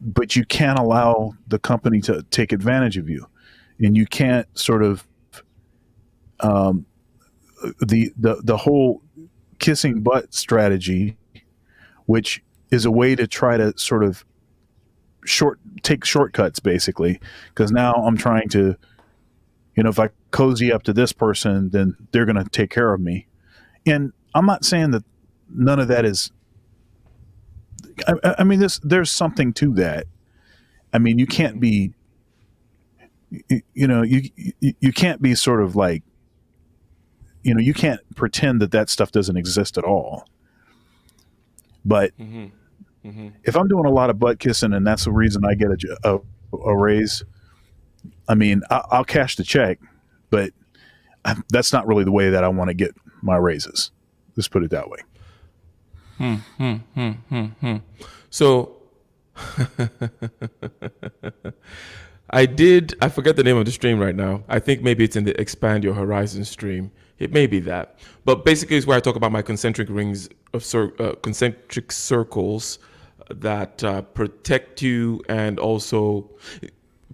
but you can't allow the company to take advantage of you, and you can't sort of the whole kissing butt strategy, which is a way to try to sort of take shortcuts, basically, because now I'm trying to, if I cozy up to this person, then they're going to take care of me. And I'm not saying that none of that is. I mean, there's something to that. I mean, you can't be, you can't be sort of like, you can't pretend that stuff doesn't exist at all. But if I'm doing a lot of butt kissing and that's the reason I get a raise, I mean, I'll cash the check, but that's not really the way that I want to get my raises. Let's put it that way. So I forget the name of the stream right now. I think maybe it's in the Expand Your Horizon stream. It may be that. But basically, it's where I talk about my concentric rings of concentric circles that protect you, and also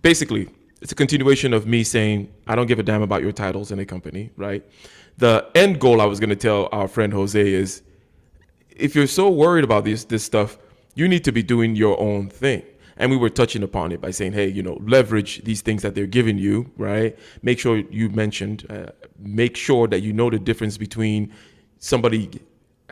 basically, it's a continuation of me saying, I don't give a damn about your titles in a company, right? The end goal I was going to tell our friend Jose is, if you're so worried about this stuff, you need to be doing your own thing. And we were touching upon it by saying, hey, leverage these things that they're giving you, right? Make sure you mentioned, make sure that you know the difference between somebody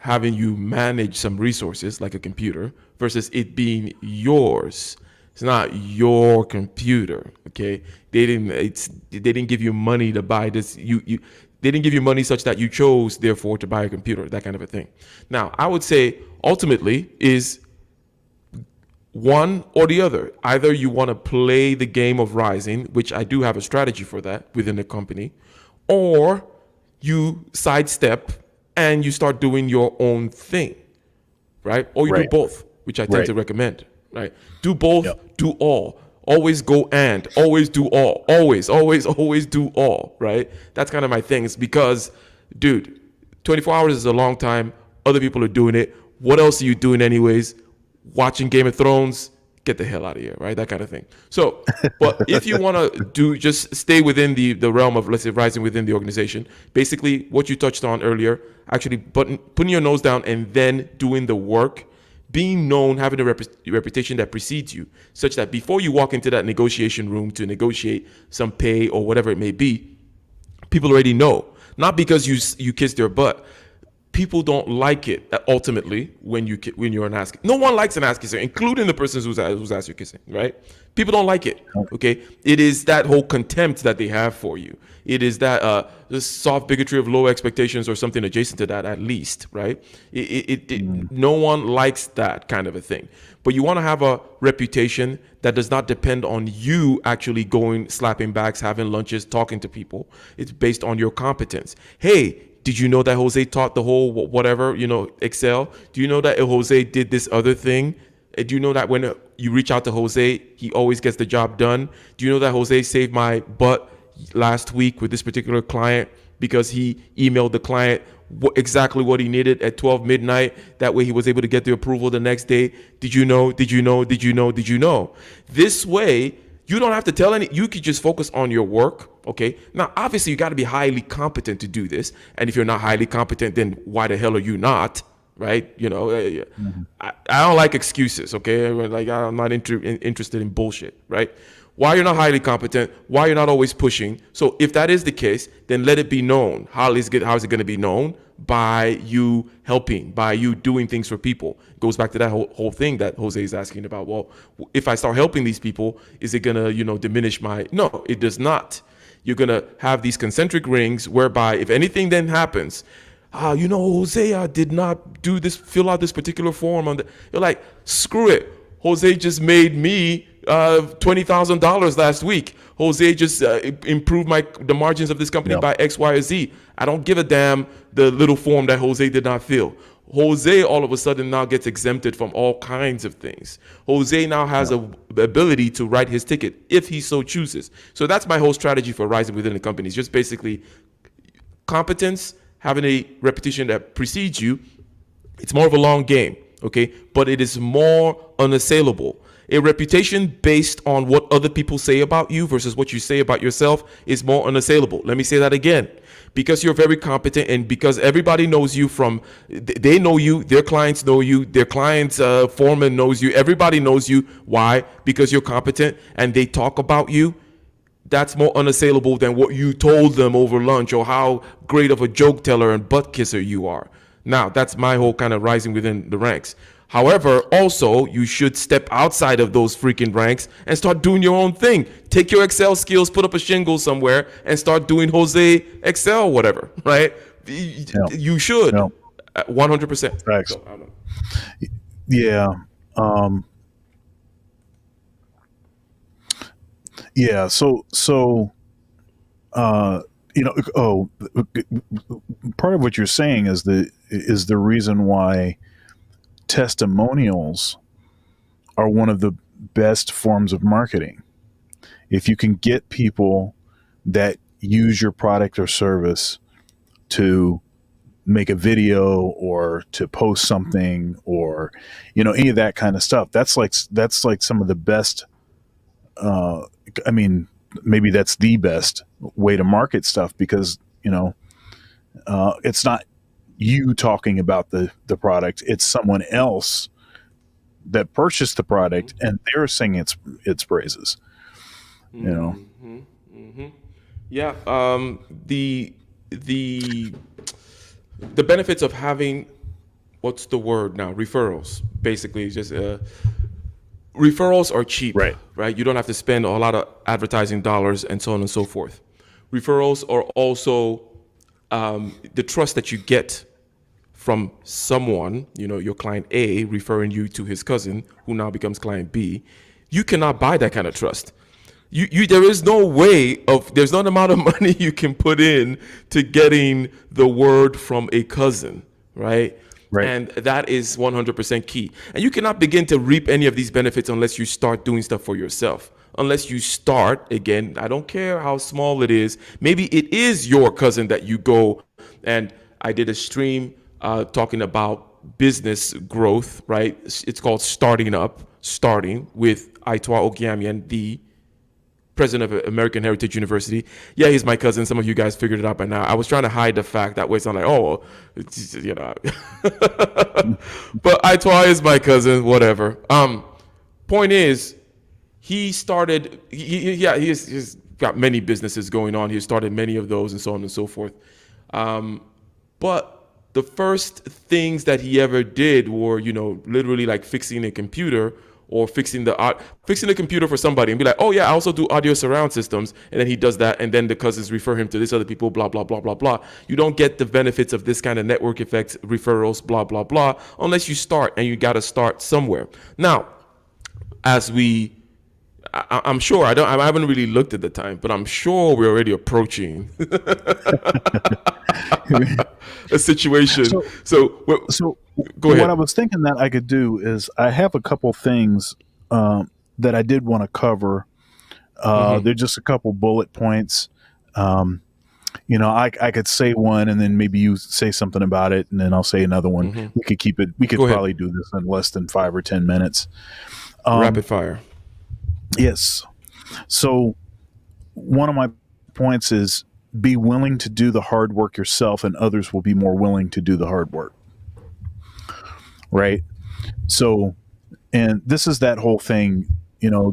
having you manage some resources like a computer versus it being yours. It's not your computer, okay? They didn't give you money to buy this. They didn't give you money such that you chose, therefore, to buy a computer, that kind of a thing. Now, I would say ultimately is one or the other. Either you want to play the game of rising, which I do have a strategy for that within the company, or you sidestep and you start doing your own thing, right? Or you do Right. both, which I tend Right. to recommend, right? Do both, Yep. do all. Always go and, always do all. Always, always, always do all, right? That's kind of my thing. It's because, dude, 24 hours is a long time. Other people are doing it. What else are you doing anyways? Watching Game of Thrones? Get the hell out of here, right? That kind of thing. So, but if you want to just stay within the realm of, let's say, rising within the organization, basically what you touched on earlier, actually putting your nose down and then doing the work, being known, having a reputation that precedes you, such that before you walk into that negotiation room to negotiate some pay or whatever it may be, people already know. Not because you kissed their butt. People don't like it ultimately when you're an ass. No one likes an ass kisser, including the person who's ass you're kissing, right? People don't like it. Okay, it is that whole contempt that they have for you. It is that this soft bigotry of low expectations or something adjacent to that, at least, right? No one likes that kind of a thing. But you want to have a reputation that does not depend on you actually going, slapping backs, having lunches, talking to people. It's based on your competence. Hey, did you know that Jose taught the whole whatever, Excel? Do you know that Jose did this other thing? Do you know that when you reach out to Jose, he always gets the job done? Do you know that Jose saved my butt last week with this particular client because he emailed the client exactly what he needed at 12 midnight? That way he was able to get the approval the next day. Did you know? Did you know? Did you know? Did you know? This way, you don't have to tell any. You could just focus on your work. Okay. Now, obviously, you got to be highly competent to do this. And if you're not highly competent, then why the hell are you not? Right? I don't like excuses. Okay. Like, I'm not interested in bullshit. Right? Why you're not highly competent? Why you're not always pushing? So if that is the case, then let it be known. How is it going to be known? By you helping, by you doing things for people. It goes back to that whole thing that Jose is asking about. Well, if I start helping these people, is it gonna diminish my? No, it does not. You're gonna have these concentric rings whereby if anything then happens, Jose did not fill out this particular form you're like, screw it. Jose just made me $20,000 last week. Jose just improved the margins of this company by X, Y, or Z. I don't give a damn the little form that Jose did not fill. Jose all of a sudden now gets exempted from all kinds of things. Jose now has the ability to write his ticket if he so chooses. So that's my whole strategy for rising within the company. It's just basically competence, having a reputation that precedes you. It's more of a long game, okay? But it is more unassailable. A reputation based on what other people say about you versus what you say about yourself is more unassailable. Let me say that again. Because you're very competent and because everybody knows you they know you, their clients know you, their clients' foreman knows you, everybody knows you. Why? Because you're competent and they talk about you. That's more unassailable than what you told them over lunch or how great of a joke teller and butt kisser you are. Now, that's my whole kind of rising within the ranks. However, also, you should step outside of those freaking ranks and start doing your own thing. Take your Excel skills, put up a shingle somewhere, and start doing Jose Excel, whatever, right? You should. 100%. Thanks. So, I don't know. Yeah. Yeah. So, part of what you're saying is the reason why testimonials are one of the best forms of marketing. If you can get people that use your product or service to make a video or to post something, or any of that kind of stuff, that's like some of the best, I mean, maybe that's the best way to market stuff, because it's not you talking about the product, it's someone else that purchased the product and they're singing its praises. Yeah. The the benefits of having, what's the word now? Referrals. Basically, just referrals are cheap, right? You don't have to spend a lot of advertising dollars and so on and so forth. Referrals are also the trust that you get from someone, your client A referring you to his cousin, who now becomes client B. You cannot buy that kind of trust. There is no way there's not an amount of money you can put in to getting the word from a cousin, right? Right. And that is 100% key. And you cannot begin to reap any of these benefits unless you start doing stuff for yourself. Unless you start, again, I don't care how small it is. Maybe it is your cousin that you go, and I did a stream talking about business growth, right? It's called Starting with Aitoa Ogiamian, the president of American Heritage University. Yeah, he's my cousin. Some of you guys figured it out by now. I was trying to hide the fact that way. It's not like, oh, it's, but Aitoa is my cousin, whatever. Point is, he started, he's got many businesses going on. He started many of those and so on and so forth. But the first things that he ever did were, literally like fixing a computer or fixing the computer for somebody and be like, oh yeah, I also do audio surround systems. And then he does that. And then the cousins refer him to this other people, blah, blah, blah, blah, blah. You don't get the benefits of this kind of network effects, referrals, blah, blah, blah, unless you start, and you got to start somewhere. Now, I'm sure, I haven't really looked at the time, but I'm sure we're already approaching a situation. So go ahead. What I was thinking that I could do is, I have a couple things that I did want to cover. They're just a couple bullet points. I could say one, and then maybe you say something about it, and then I'll say another one. We could keep it. We could probably do this in less than 5 or 10 minutes. Rapid fire. Yes. So one of my points is, be willing to do the hard work yourself, and others will be more willing to do the hard work. Right. So, and this is that whole thing,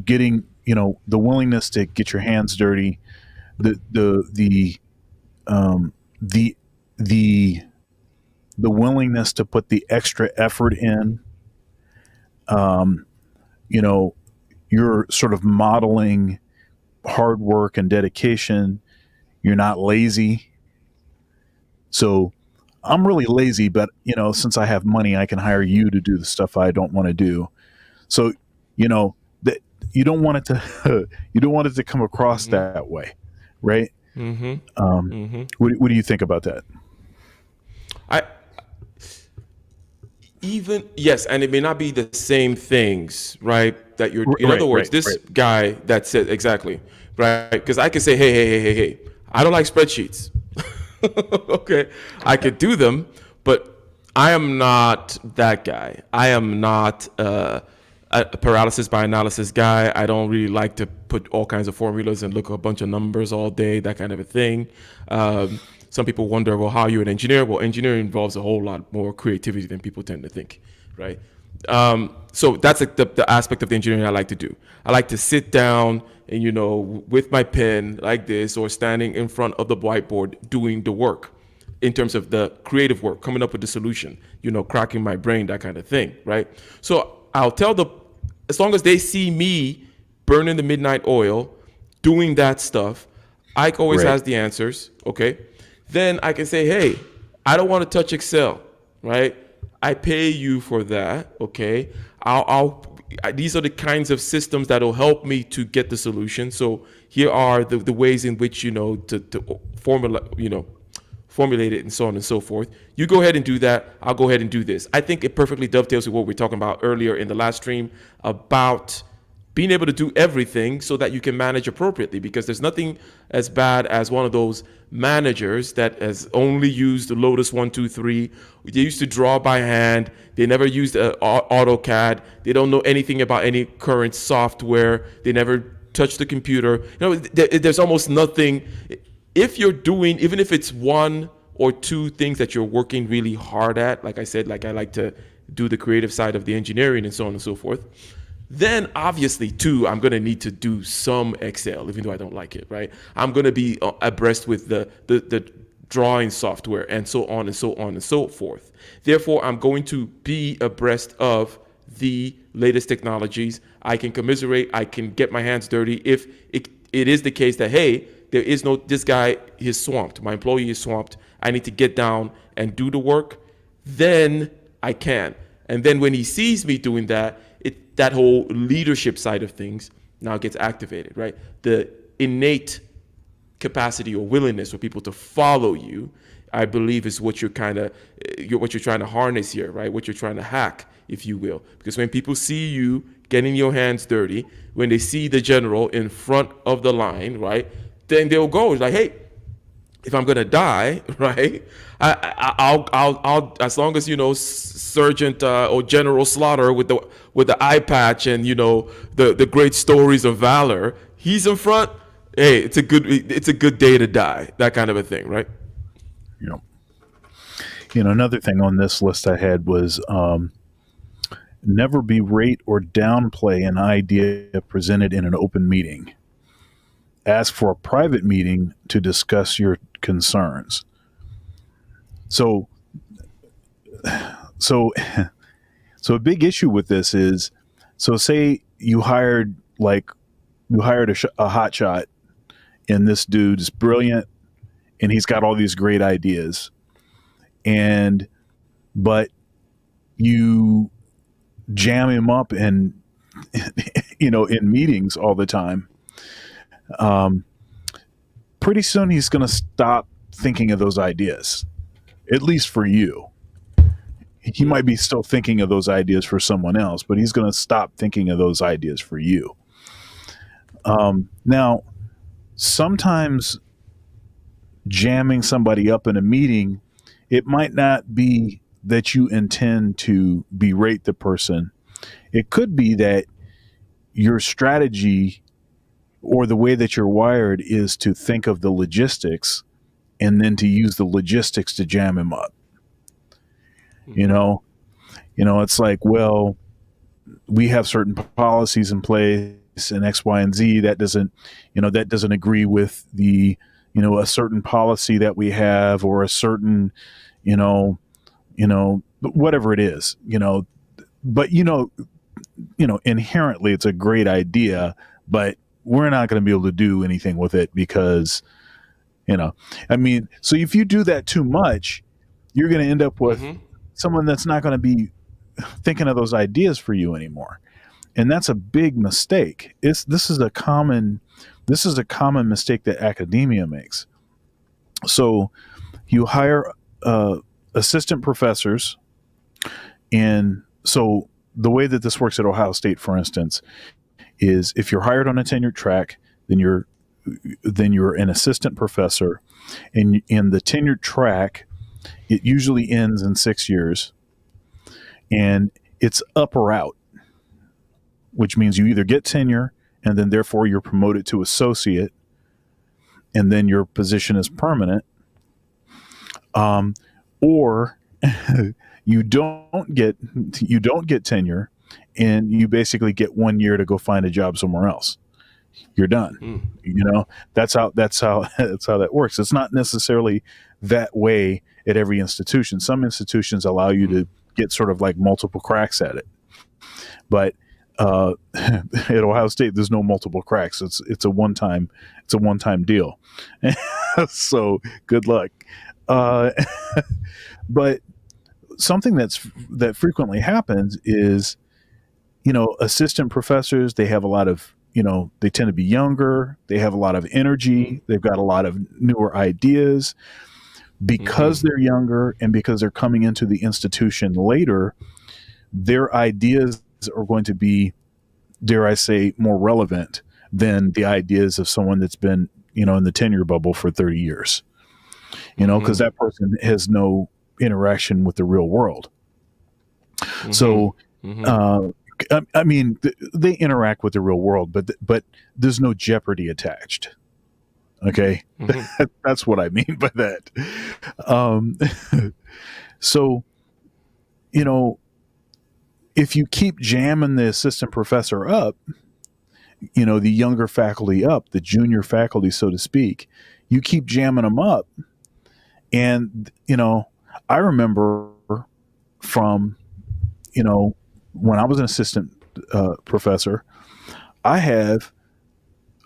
getting, the willingness to get your hands dirty, the willingness to put the extra effort in. You're sort of modeling hard work and dedication. You're not lazy. So I'm really lazy, but since I have money, I can hire you to do the stuff I don't want to do. So, that you don't want it to come across that way. Right. What do you think about that? Yes, and it may not be the same things, right? That you're, in other words, this guy that said, exactly, right? Because I could say, hey, I don't like spreadsheets. Okay, I could do them, but I am not that guy. I am not a paralysis by analysis guy. I don't really like to put all kinds of formulas and look at a bunch of numbers all day, that kind of a thing. Some people wonder, well, how are you an engineer? Well, engineering involves a whole lot more creativity than people tend to think, right? So that's the aspect of the engineering I like to do. I like to sit down and, with my pen like this, or standing in front of the whiteboard doing the work in terms of the creative work, coming up with the solution, cracking my brain, that kind of thing, right? So I'll tell as long as they see me burning the midnight oil, doing that stuff, Ike always has the answers, okay? Then I can say, hey, I don't want to touch Excel, right? I pay you for that, okay? These are the kinds of systems that will help me to get the solution. So here are the ways in which, to formulate it, and so on and so forth. You go ahead and do that. I'll go ahead and do this. I think it perfectly dovetails with what we were talking about earlier in the last stream about being able to do everything so that you can manage appropriately, because there's nothing as bad as one of those managers that has only used the Lotus 123. They used to draw by hand. They never used AutoCAD. They don't know anything about any current software. They never touched the computer. There's almost nothing. If you're doing, even if it's one or two things that you're working really hard at, like I said, like I like to do the creative side of the engineering and so on and so forth, then obviously too, I'm going to need to do some Excel, even though I don't like it, right? I'm going to be abreast with the drawing software and so on and so on and so forth. Therefore, I'm going to be abreast of the latest technologies. I can commiserate. I can get my hands dirty if it is the case that, hey, there is no, this guy is swamped. My employee is swamped. I need to get down and do the work. Then I can. And then when he sees me doing that, that whole leadership side of things now gets activated, right? The innate capacity or willingness for people to follow you, I believe, is what you're trying to harness here, right? What you're trying to hack, if you will. Because when people see you getting your hands dirty, when they see the general in front of the line, right, then they'll go. It's like, hey, if I'm gonna die, right, I'll as long as Sergeant or General Slaughter with the eye patch and the great stories of valor, he's in front. Hey, it's a good day to die. That kind of a thing, right? Another thing on this list I had was never berate or downplay an idea presented in an open meeting. Ask for a private meeting to discuss your concerns. So a big issue with this is, so say you hired a hot shot, and this dude is brilliant and he's got all these great ideas, but you jam him up in meetings all the time. Pretty soon he's going to stop thinking of those ideas, at least for you. He might be still thinking of those ideas for someone else, but he's going to stop thinking of those ideas for you. Now, sometimes jamming somebody up in a meeting, it might not be that you intend to berate the person. It could be that your strategy or the way that you're wired is to think of the logistics and then to use the logistics to jam him up. It's like, well, we have certain policies in place and X, Y, and Z that doesn't agree with the, a certain policy that we have, or a certain, whatever it is, but inherently it's a great idea, but we're not going to be able to do anything with it because, so if you do that too much, you're going to end up with someone that's not going to be thinking of those ideas for you anymore. And that's a big mistake. This is a common mistake that academia makes. So you hire assistant professors, and so the way that this works at Ohio State, for instance, is if you're hired on a tenured track, then you're an assistant professor, and in the tenured track, it usually ends in 6 years, and it's up or out, which means you either get tenure and then therefore you're promoted to associate, and then your position is permanent, or you don't get tenure, and you basically get 1 year to go find a job somewhere else. You're done. That's how that works. It's not necessarily that way at every institution. Some institutions allow you to get sort of like multiple cracks at it, but at Ohio State, there's no multiple cracks. It's a one time deal. So good luck. But something that frequently happens is, assistant professors, they have a lot of, they tend to be younger. They have a lot of energy. They've got a lot of newer ideas. Because they're younger and because they're coming into the institution later, their ideas are going to be, dare I say, more relevant than the ideas of someone that's been, in the tenure bubble for 30 years, because that person has no interaction with the real world. So, I mean, they interact with the real world, but there's no jeopardy attached. Okay, that's what I mean by that. So, if you keep jamming the assistant professor up, the younger faculty up, the junior faculty, so to speak, you keep jamming them up. And, I remember from, when I was an assistant professor, I have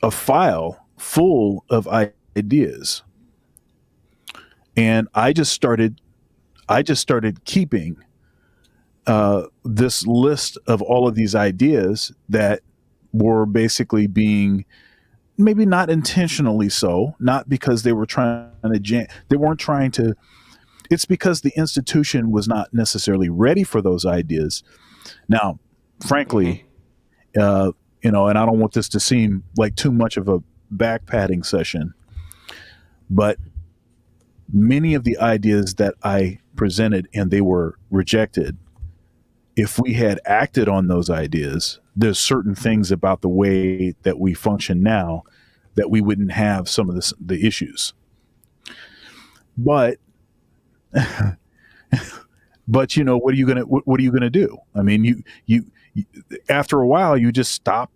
a file full of ideas. And I just started keeping this list of all of these ideas that were basically being, maybe not intentionally so, not because they were trying to they weren't trying to, it's because the institution was not necessarily ready for those ideas. Now, frankly, and I don't want this to seem like too much of a back patting session, but many of the ideas that I presented and they were rejected, if we had acted on those ideas, there's certain things about the way that we function now that we wouldn't have some of the issues. But what are you gonna do? I mean, you after a while you just stop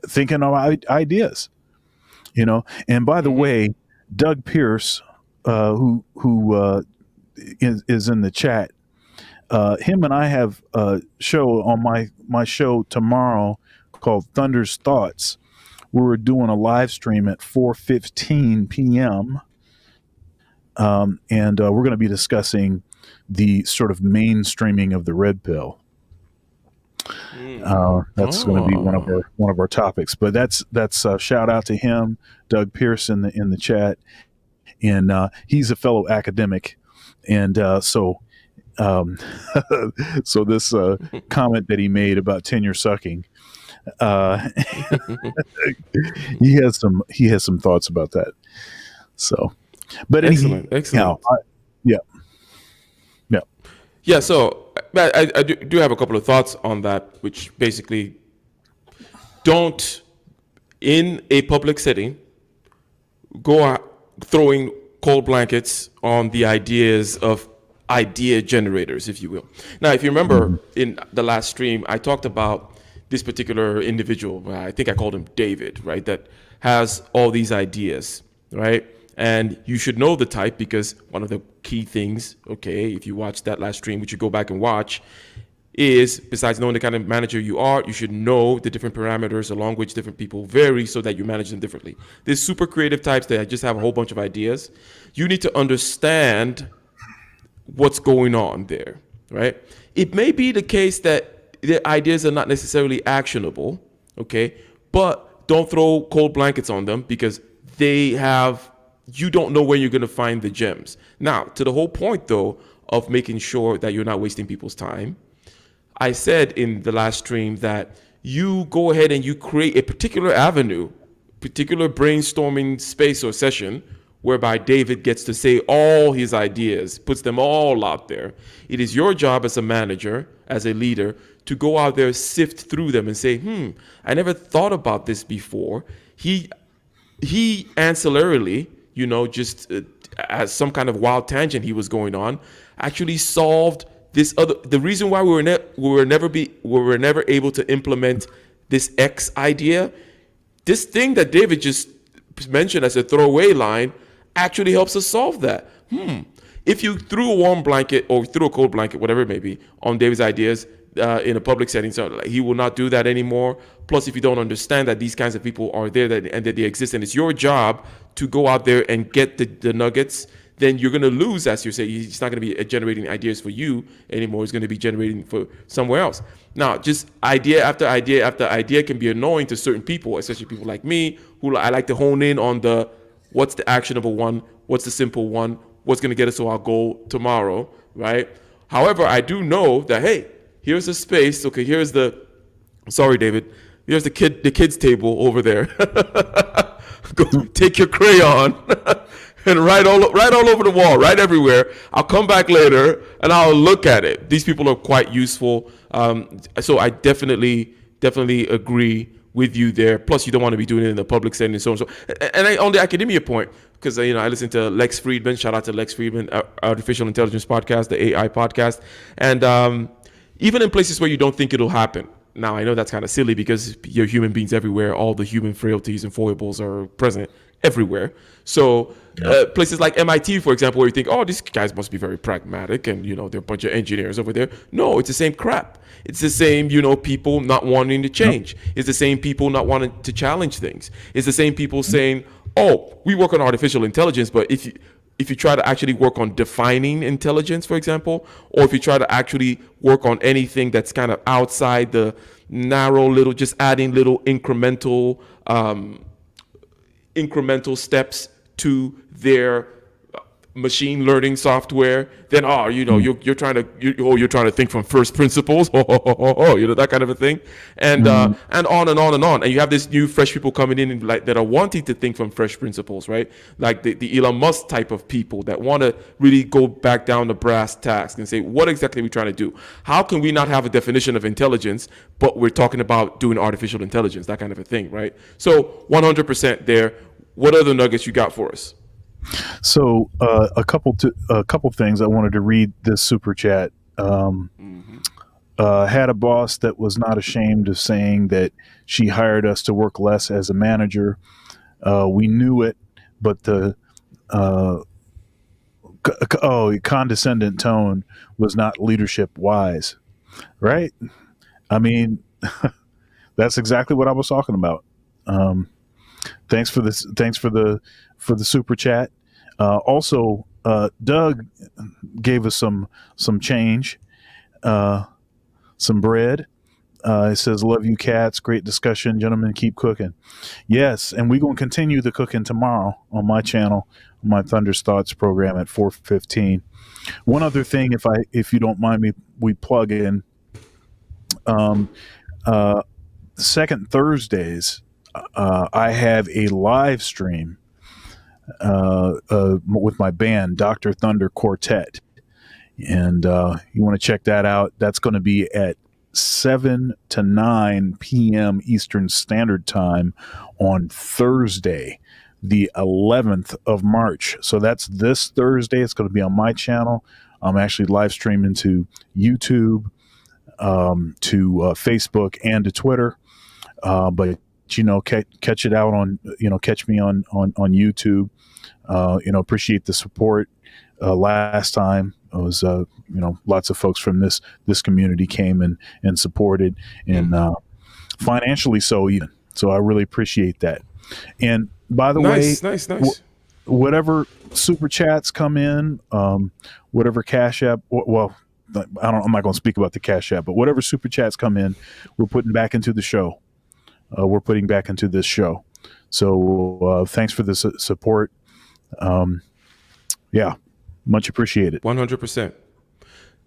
thinking of ideas, And by the way, Doug Pierce, who is in the chat, him and I have a show on my show tomorrow called Thunder's Thoughts. We're doing a live stream at 4:15 p.m. And we're going to be discussing the sort of mainstreaming of the red pill. That's going to be one of our topics. But that's shout out to him, Doug Pierce in the chat, and he's a fellow academic, and so this comment that he made about tenure sucking, he has some thoughts about that. So, but excellent. Yeah. So I do have a couple of thoughts on that, which basically don't, in a public setting, go out throwing cold blankets on the ideas of idea generators, if you will. Now, if you remember in the last stream, I talked about this particular individual. I think I called him David, right? That has all these ideas, right? And you should know the type, because one of the key things, okay, if you watch that last stream, which you go back and watch, is besides knowing the kind of manager you are, you should know the different parameters along which different people vary so that you manage them differently. There's super creative types that just have a whole bunch of ideas. You need to understand what's going on there, right? It may be the case that the ideas are not necessarily actionable, okay, but don't throw cold blankets on them, because you don't know where you're going to find the gems. Now, to the whole point, though, of making sure that you're not wasting people's time, I said in the last stream that you go ahead and you create a particular avenue, particular brainstorming space or session, whereby David gets to say all his ideas, puts them all out there. It is your job as a manager, as a leader, to go out there, sift through them and say, I never thought about this before. He ancillarily, just as some kind of wild tangent he was going on, actually solved this other. The reason why we were never able to implement this X idea, this thing that David just mentioned as a throwaway line, actually helps us solve that. If you threw a warm blanket or threw a cold blanket, whatever it may be, on David's ideas in a public setting, so he will not do that anymore. Plus, if you don't understand that these kinds of people are there and that they exist, and it's your job to go out there and get the nuggets, then you're going to lose, as you say. He's not going to be generating ideas for you anymore. He's going to be generating for somewhere else. Now, just idea after idea after idea can be annoying to certain people, especially people like me, who I like to hone in on what's the actionable one, what's the simple one, what's going to get us to our goal tomorrow, right? However, I do know that, hey, here's a space. Okay, sorry, David. Here's the kids table over there. Go take your crayon and write all over the wall, write everywhere. I'll come back later and I'll look at it. These people are quite useful. So I definitely agree with you there. Plus, you don't want to be doing it in the public setting and so on. On the academia point, because I listen to Lex Friedman. Shout out to Lex Friedman, Artificial Intelligence podcast, the AI podcast, and even in places where you don't think it'll happen. Now, I know that's kind of silly because you're human beings everywhere. All the human frailties and foibles are present everywhere. So places like MIT, for example, where you think, oh, these guys must be very pragmatic and, they're a bunch of engineers over there. No, it's the same crap. It's the same, people not wanting to change. It's the same people not wanting to challenge things. It's the same people saying, oh, we work on artificial intelligence, but if you try to actually work on defining intelligence, for example, or if you try to actually work on anything that's kind of outside the narrow little, just adding little incremental steps to their machine learning software, then you're trying to think from first principles, that kind of a thing, and on and on and on. And you have this new fresh people coming in that are wanting to think from fresh principles, right? Like the Elon Musk type of people that want to really go back down to brass tacks and say, what exactly are we trying to do? How can we not have a definition of intelligence, but we're talking about doing artificial intelligence, that kind of a thing, right? So 100% there. What other nuggets you got for us? So a couple things. I wanted to read this super chat. Had a boss that was not ashamed of saying that she hired us to work less as a manager. We knew it, but the condescending tone was not leadership wise, right? I mean, that's exactly what I was talking about. Thanks for this. Thanks for the super chat. Also, Doug gave us some change, some bread. It says, "Love you, cats. Great discussion, gentlemen. Keep cooking." Yes, and we're going to continue the cooking tomorrow on my channel, on my Thunder's Thoughts program at 4:15. One other thing, if you don't mind me, we plug in. Second Thursdays, I have a live stream with my band, Dr. Thunder Quartet. And you want to check that out. That's going to be at 7 to 9 p.m. Eastern Standard Time on Thursday, the 11th of March. So that's this Thursday. It's going to be on my channel. I'm actually live streaming to YouTube, to Facebook, and to Twitter. But catch it out on, catch me on YouTube. Appreciate the support. Last time it was, lots of folks from this community came and supported, and financially so even. So I really appreciate that. And by the way, nice. Whatever super chats come in, whatever Cash App, well, I'm not going to speak about the Cash App, but whatever super chats come in, we're putting back into the show. We're putting back into this show. So thanks for the support. Yeah, much appreciated. 100%.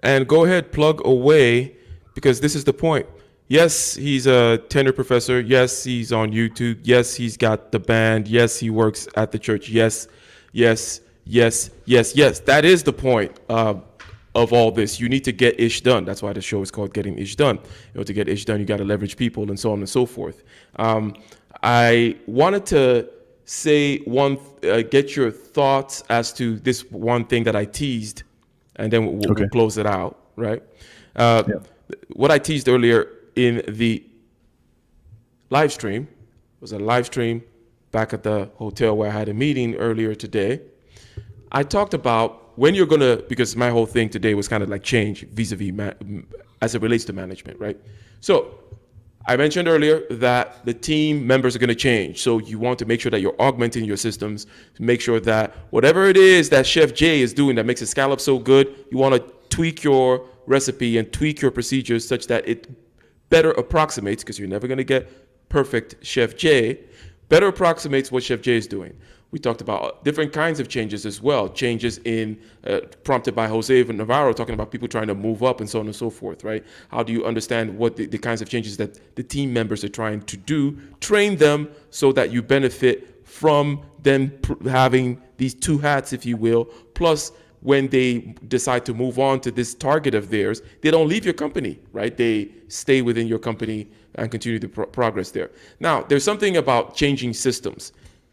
And go ahead, plug away, because this is the point. Yes, he's a tenured professor. Yes, he's on YouTube. Yes, he's got the band. Yes, he works at the church. Yes. That is the point of all this. You need to get ish done. That's why the show is called Getting Ish Done. To get ish done, you got to leverage people and so on and so forth. I wanted to say get your thoughts as to this one thing that I teased, and then we'll close it out, right? What I teased earlier in the live stream was a live stream back at the hotel where I had a meeting earlier today. I talked about when you're going to, because my whole thing today was kind of like change vis-a-vis as it relates to management, right? So I mentioned earlier that the team members are going to change. So you want to make sure that you're augmenting your systems to make sure that whatever it is that Chef Jay is doing that makes a scallop so good, you want to tweak your recipe and tweak your procedures such that it better approximates, because you're never going to get perfect Chef Jay, better approximates what Chef Jay is doing. We talked about different kinds of changes as well. Changes in prompted by Jose Navarro, talking about people trying to move up and so on and so forth, right? How do you understand what the kinds of changes that the team members are trying to do? Train them so that you benefit from them having these two hats, if you will. Plus, when they decide to move on to this target of theirs, they don't leave your company, right? They stay within your company and continue the progress there. Now, there's something about changing systems.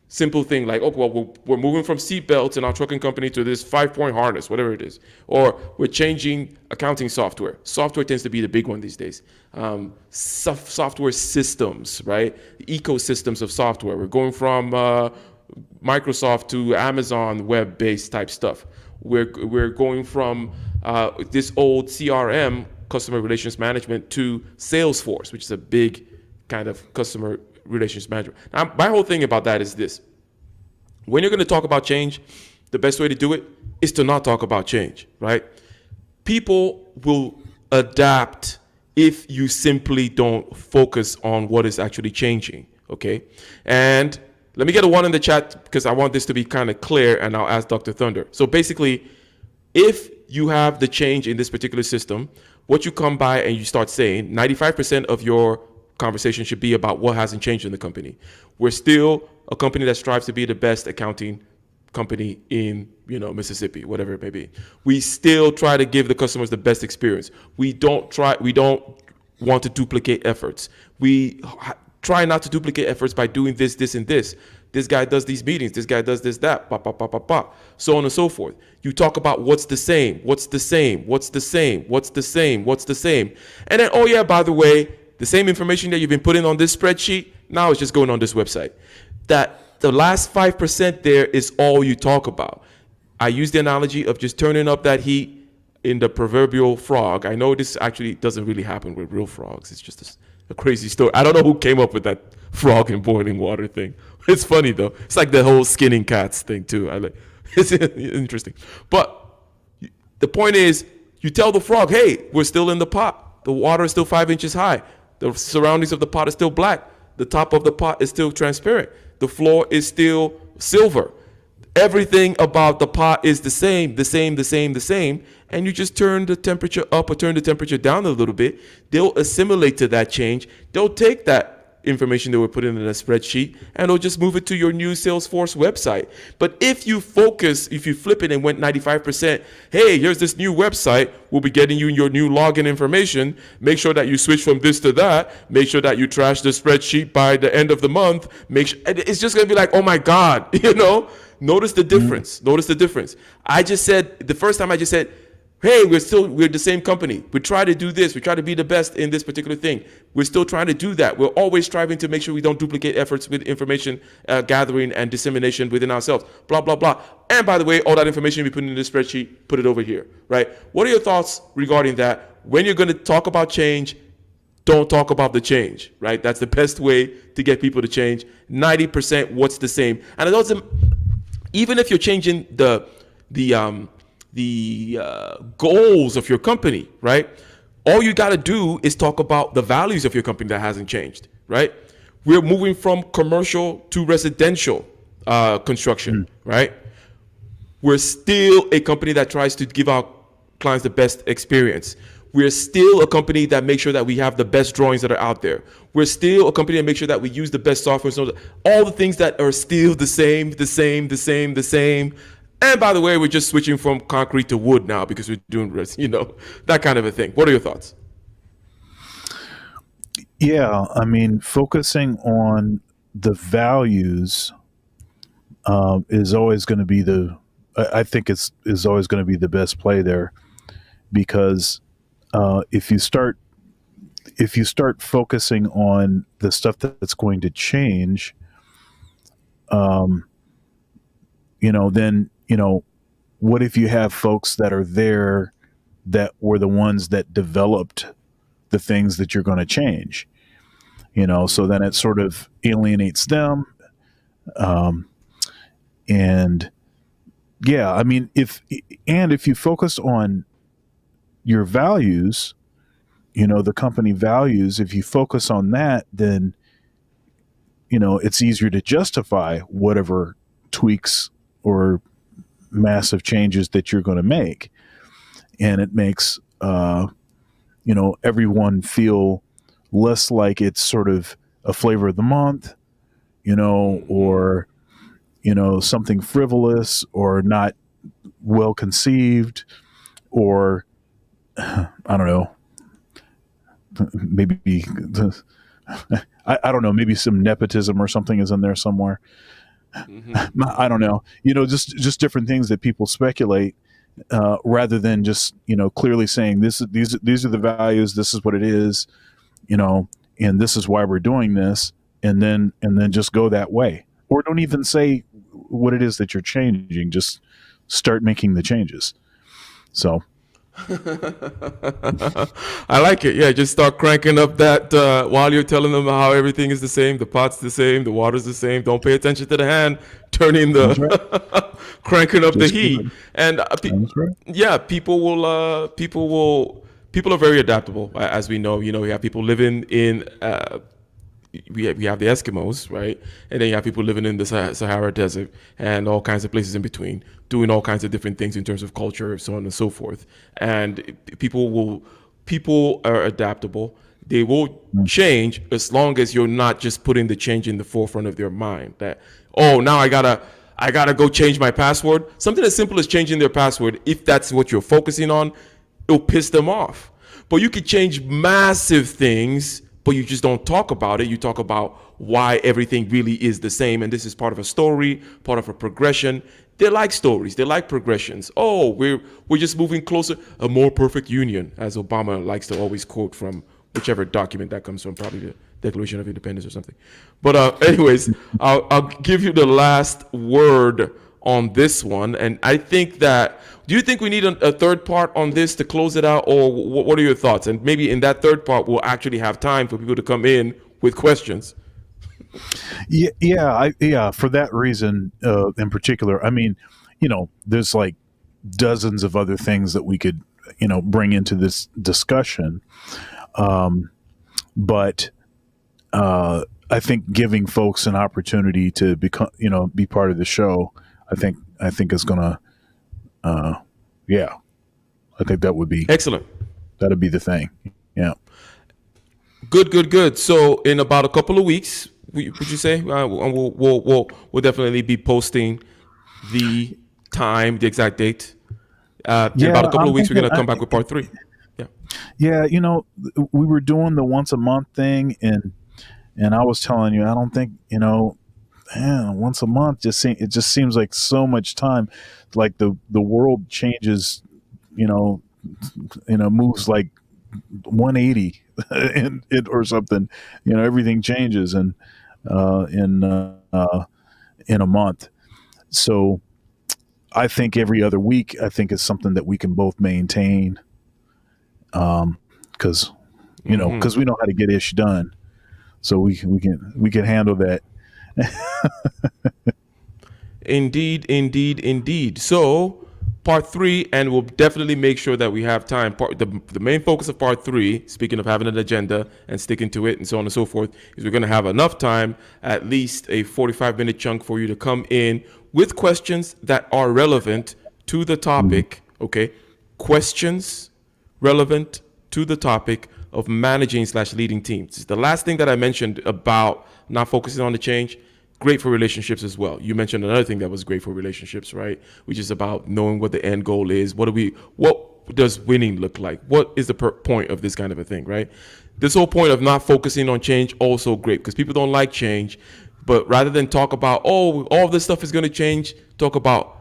Simple thing like, oh, well, we're moving from seat belts in our trucking company to this 5-point harness, whatever it is. Or we're changing accounting software. Software tends to be the big one these days. Software systems, right? Ecosystems of software. We're going from Microsoft to Amazon web-based type stuff. We're going from this old CRM, customer relations management, to Salesforce, which is a big kind of customer relations management. Now, my whole thing about that is this. When you're going to talk about change, the best way to do it is to not talk about change, right? People will adapt if you simply don't focus on what is actually changing, okay? And let me get a 1 in the chat because I want this to be kind of clear, and I'll ask Dr. Thunder. So basically, if you have the change in this particular system, what you come by and you start saying, 95% of your conversation should be about what hasn't changed in the company. We're still a company that strives to be the best accounting company in, Mississippi, whatever it may be. We still try to give the customers the best experience. We don't want to duplicate efforts. We try not to duplicate efforts by doing this, this, and this. This guy does these meetings. This guy does this, that, so on and so forth. You talk about what's the same, what's the same, what's the same, what's the same, what's the same. And then, oh yeah, by the way, the same information that you've been putting on this spreadsheet, now it's just going on this website. That the last 5% there is all you talk about. I use the analogy of just turning up that heat in the proverbial frog. I know this actually doesn't really happen with real frogs. It's just a crazy story. I don't know who came up with that frog in boiling water thing. It's funny though. It's like the whole skinning cats thing too. It's interesting. But the point is, you tell the frog, hey, we're still in the pot. The water is still 5 inches high. The surroundings of the pot is still black. The top of the pot is still transparent. The floor is still silver. Everything about the pot is the same. And you just turn the temperature up or turn the temperature down a little bit. They'll assimilate to that change. They'll take that information they were put in a spreadsheet and they'll just move it to your new Salesforce website. But if you flip it and went 95%, hey, here's this new website. We'll be getting you your new login information. Make sure that you switch from this to that. Make sure that you trash the spreadsheet by the end of the month. It's just going to be like, oh my God, Notice the difference. Notice the difference. The first time I just said, hey, we're the same company. We try to do this. We try to be the best in this particular thing. We're still trying to do that. We're always striving to make sure we don't duplicate efforts with information gathering and dissemination within ourselves, blah, blah, blah. And by the way, all that information we put in the spreadsheet, put it over here, right? What are your thoughts regarding that? When you're going to talk about change, don't talk about the change, right? That's the best way to get people to change. 90%, what's the same? And it doesn't, even if you're changing the goals of your company, right? All you got to do is talk about the values of your company that hasn't changed, right? We're moving from commercial to residential construction, right? We're still a company that tries to give our clients the best experience. We're still a company that makes sure that we have the best drawings that are out there. We're still a company that makes sure that we use the best software. So all the things that are still the same. And by the way, we're just switching from concrete to wood now because we're doing, that kind of a thing. What are your thoughts? Yeah, I mean, focusing on the values is always going to be I think is always going to be the best play there, because if you start focusing on the stuff that's going to change, then what if you have folks that are there that were the ones that developed the things that you're going to change, so then it sort of alienates them. And yeah, I mean, if you focus on your values, the company values, if you focus on that, then, it's easier to justify whatever tweaks or massive changes that you're going to make, and it makes everyone feel less like it's sort of a flavor of the month, or something frivolous or not well conceived, or I don't know, maybe I don't know, maybe some nepotism or something is in there somewhere. I don't know, just different things that people speculate, rather than just clearly saying these are the values, this is what it is, and this is why we're doing this, and then just go that way, or don't even say what it is that you're changing. Just start making the changes. So I like it. Yeah, just start cranking up that while you're telling them how everything is the same, the pot's the same, the water's the same. Don't pay attention to the hand, turning that's right. the cranking up Just the keep heat. it. And That's right. yeah, people are very adaptable, as we know. We have people living in we have the Eskimos, right? And then you have people living in the Sahara Desert and all kinds of places in between, doing all kinds of different things in terms of culture, so on and so forth. And people are adaptable. They will change as long as you're not just putting the change in the forefront of their mind. That, oh, now I gotta go change my password. Something as simple as changing their password, if that's what you're focusing on, it'll piss them off. But you could change massive things, but you just don't talk about it. You talk about why everything really is the same, and this is part of a story, part of a progression. They like stories. They like progressions. Oh, we're just moving closer, a more perfect union, as Obama likes to always quote from whichever document that comes from, probably the Declaration of Independence or something. But anyways, I'll give you the last word on this one, and I think that. Do you think we need a third part on this to close it out, or what are your thoughts? And maybe in that third part, we'll actually have time for people to come in with questions. Yeah. For that reason, in particular, I mean, there's like dozens of other things that we could, bring into this discussion. But I think giving folks an opportunity to become, be part of the show, I think is gonna, yeah, I think Excellent. that'd be the thing. Yeah. Good. So in about a couple of weeks, would you say we'll definitely be posting the time, the exact date. In about a Yeah. couple of I'm we're thinking, gonna come back with part 3. Yeah. yeah, we were doing the once a month thing, and I was telling you, I don't think, man, once a month it just seems like so much time. Like the world changes, moves like 180 or something. Everything changes in a month. So I think every other week, I think is something that we can both maintain, because because we know how to get ish done, so we can handle that. Indeed. So, part 3, and we'll definitely make sure that we have time. The main focus of part 3, speaking of having an agenda and sticking to it and so on and so forth, is we're going to have enough time, at least a 45-minute chunk, for you to come in with questions that are relevant to the topic, okay? Questions relevant to the topic of managing/leading teams. The last thing that I mentioned about not focusing on the change, great for relationships as well. You mentioned another thing that was great for relationships, right? Which is about knowing what the end goal is. What does winning look like? What is the point of this kind of a thing, right? This whole point of not focusing on change, also great, because people don't like change. But rather than talk about, oh, all this stuff is going to change, talk about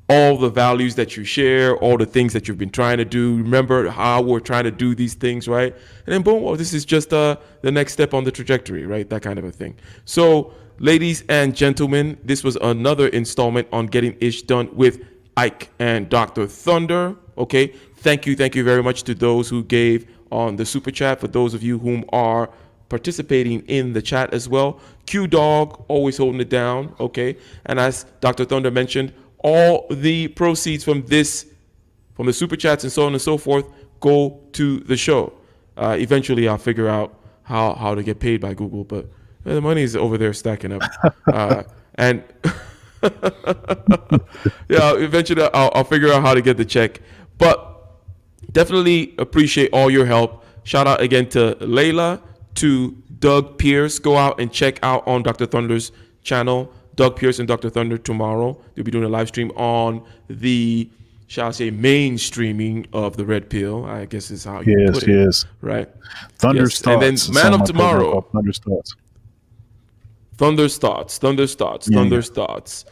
all the values that you share, all the things that you've been trying to do. Remember how we're trying to do these things, right? And then boom, well, this is just the next step on the trajectory, right? That kind of a thing. So, ladies and gentlemen, this was another installment on Getting Ish Done with Ike and Dr. Thunder. Okay, thank you very much to those who gave on the super chat. For those of you whom are participating in the chat as well, Q Dog always holding it down. Okay, and as Dr. Thunder mentioned, all the proceeds from the super chats and so on and so forth, go to the show. Eventually, I'll figure out how to get paid by Google, but the money is over there stacking up. And Yeah, eventually I'll figure out how to get the check. But definitely appreciate all your help. Shout out again to Layla, to Doug Pierce. Go out and check out on Dr. Thunder's channel. Doug Pierce and Dr. Thunder tomorrow. They'll be doing a live stream on the, shall I say, mainstreaming of the Red Pill. I guess is how you put it. Yes. Right. Thunder's Yes. And then Thoughts. Man of Tomorrow. Thunder's Thoughts. Thunder's Thoughts.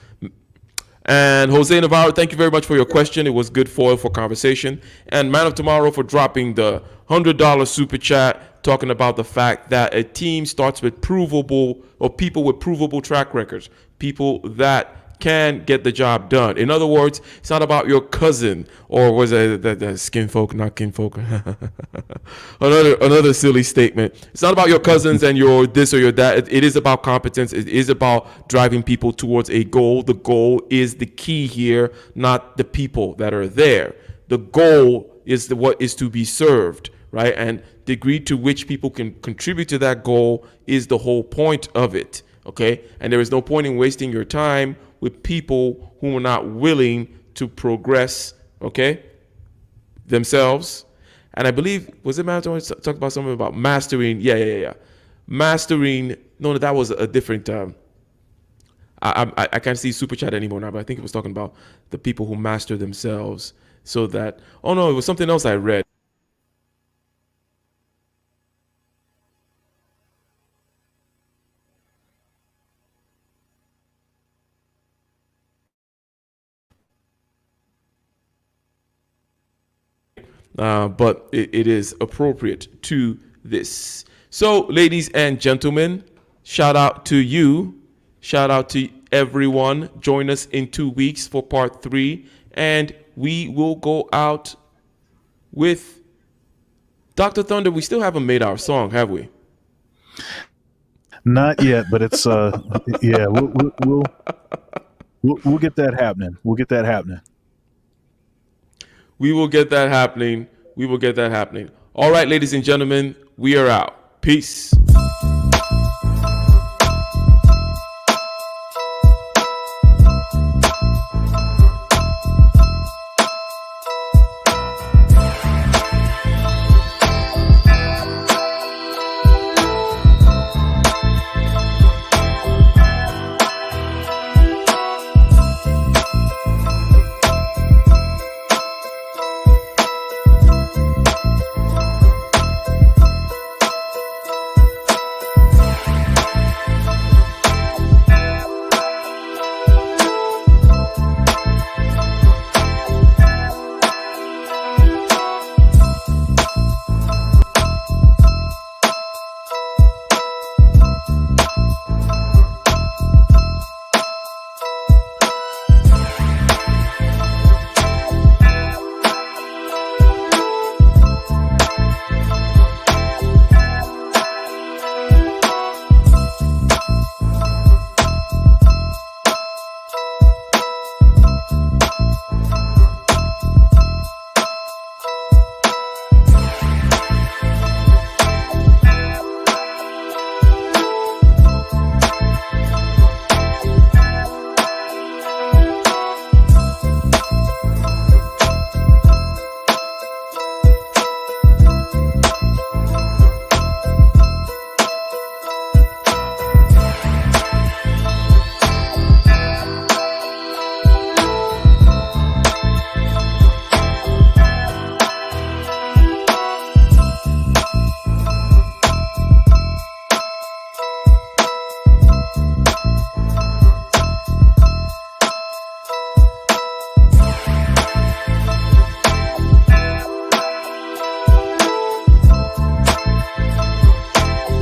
And Jose Navarro, thank you very much for your question. It was good foil for conversation. And Man of Tomorrow for dropping the $100 super chat, talking about the fact that a team starts with provable, or people with provable track records, people that can get the job done. In other words, it's not about your cousin, or was it the skin folk, not kinfolk. another silly statement. It's not about your cousins and your this or your that. It is about competence. It is about driving people towards a goal. The goal is the key here, not the people that are there. The goal is what is to be served, right? And the degree to which people can contribute to that goal is the whole point of it. Okay, and there is no point in wasting your time with people who are not willing to progress, okay, themselves. And I believe, was it Matt talk about something about mastering? Yeah. Mastering. No, that was a different. I can't see super chat anymore now, but I think it was talking about the people who master themselves, so that. Oh no, it was something else I read. But it is appropriate to this. So, ladies and gentlemen, shout out to you. Shout out to everyone. Join us in 2 weeks for part 3. And we will go out with Dr. Thunder. We still haven't made our song, have we? Not yet, but it's yeah. We'll get that happening. We will get that happening. All right, ladies and gentlemen, we are out. Peace.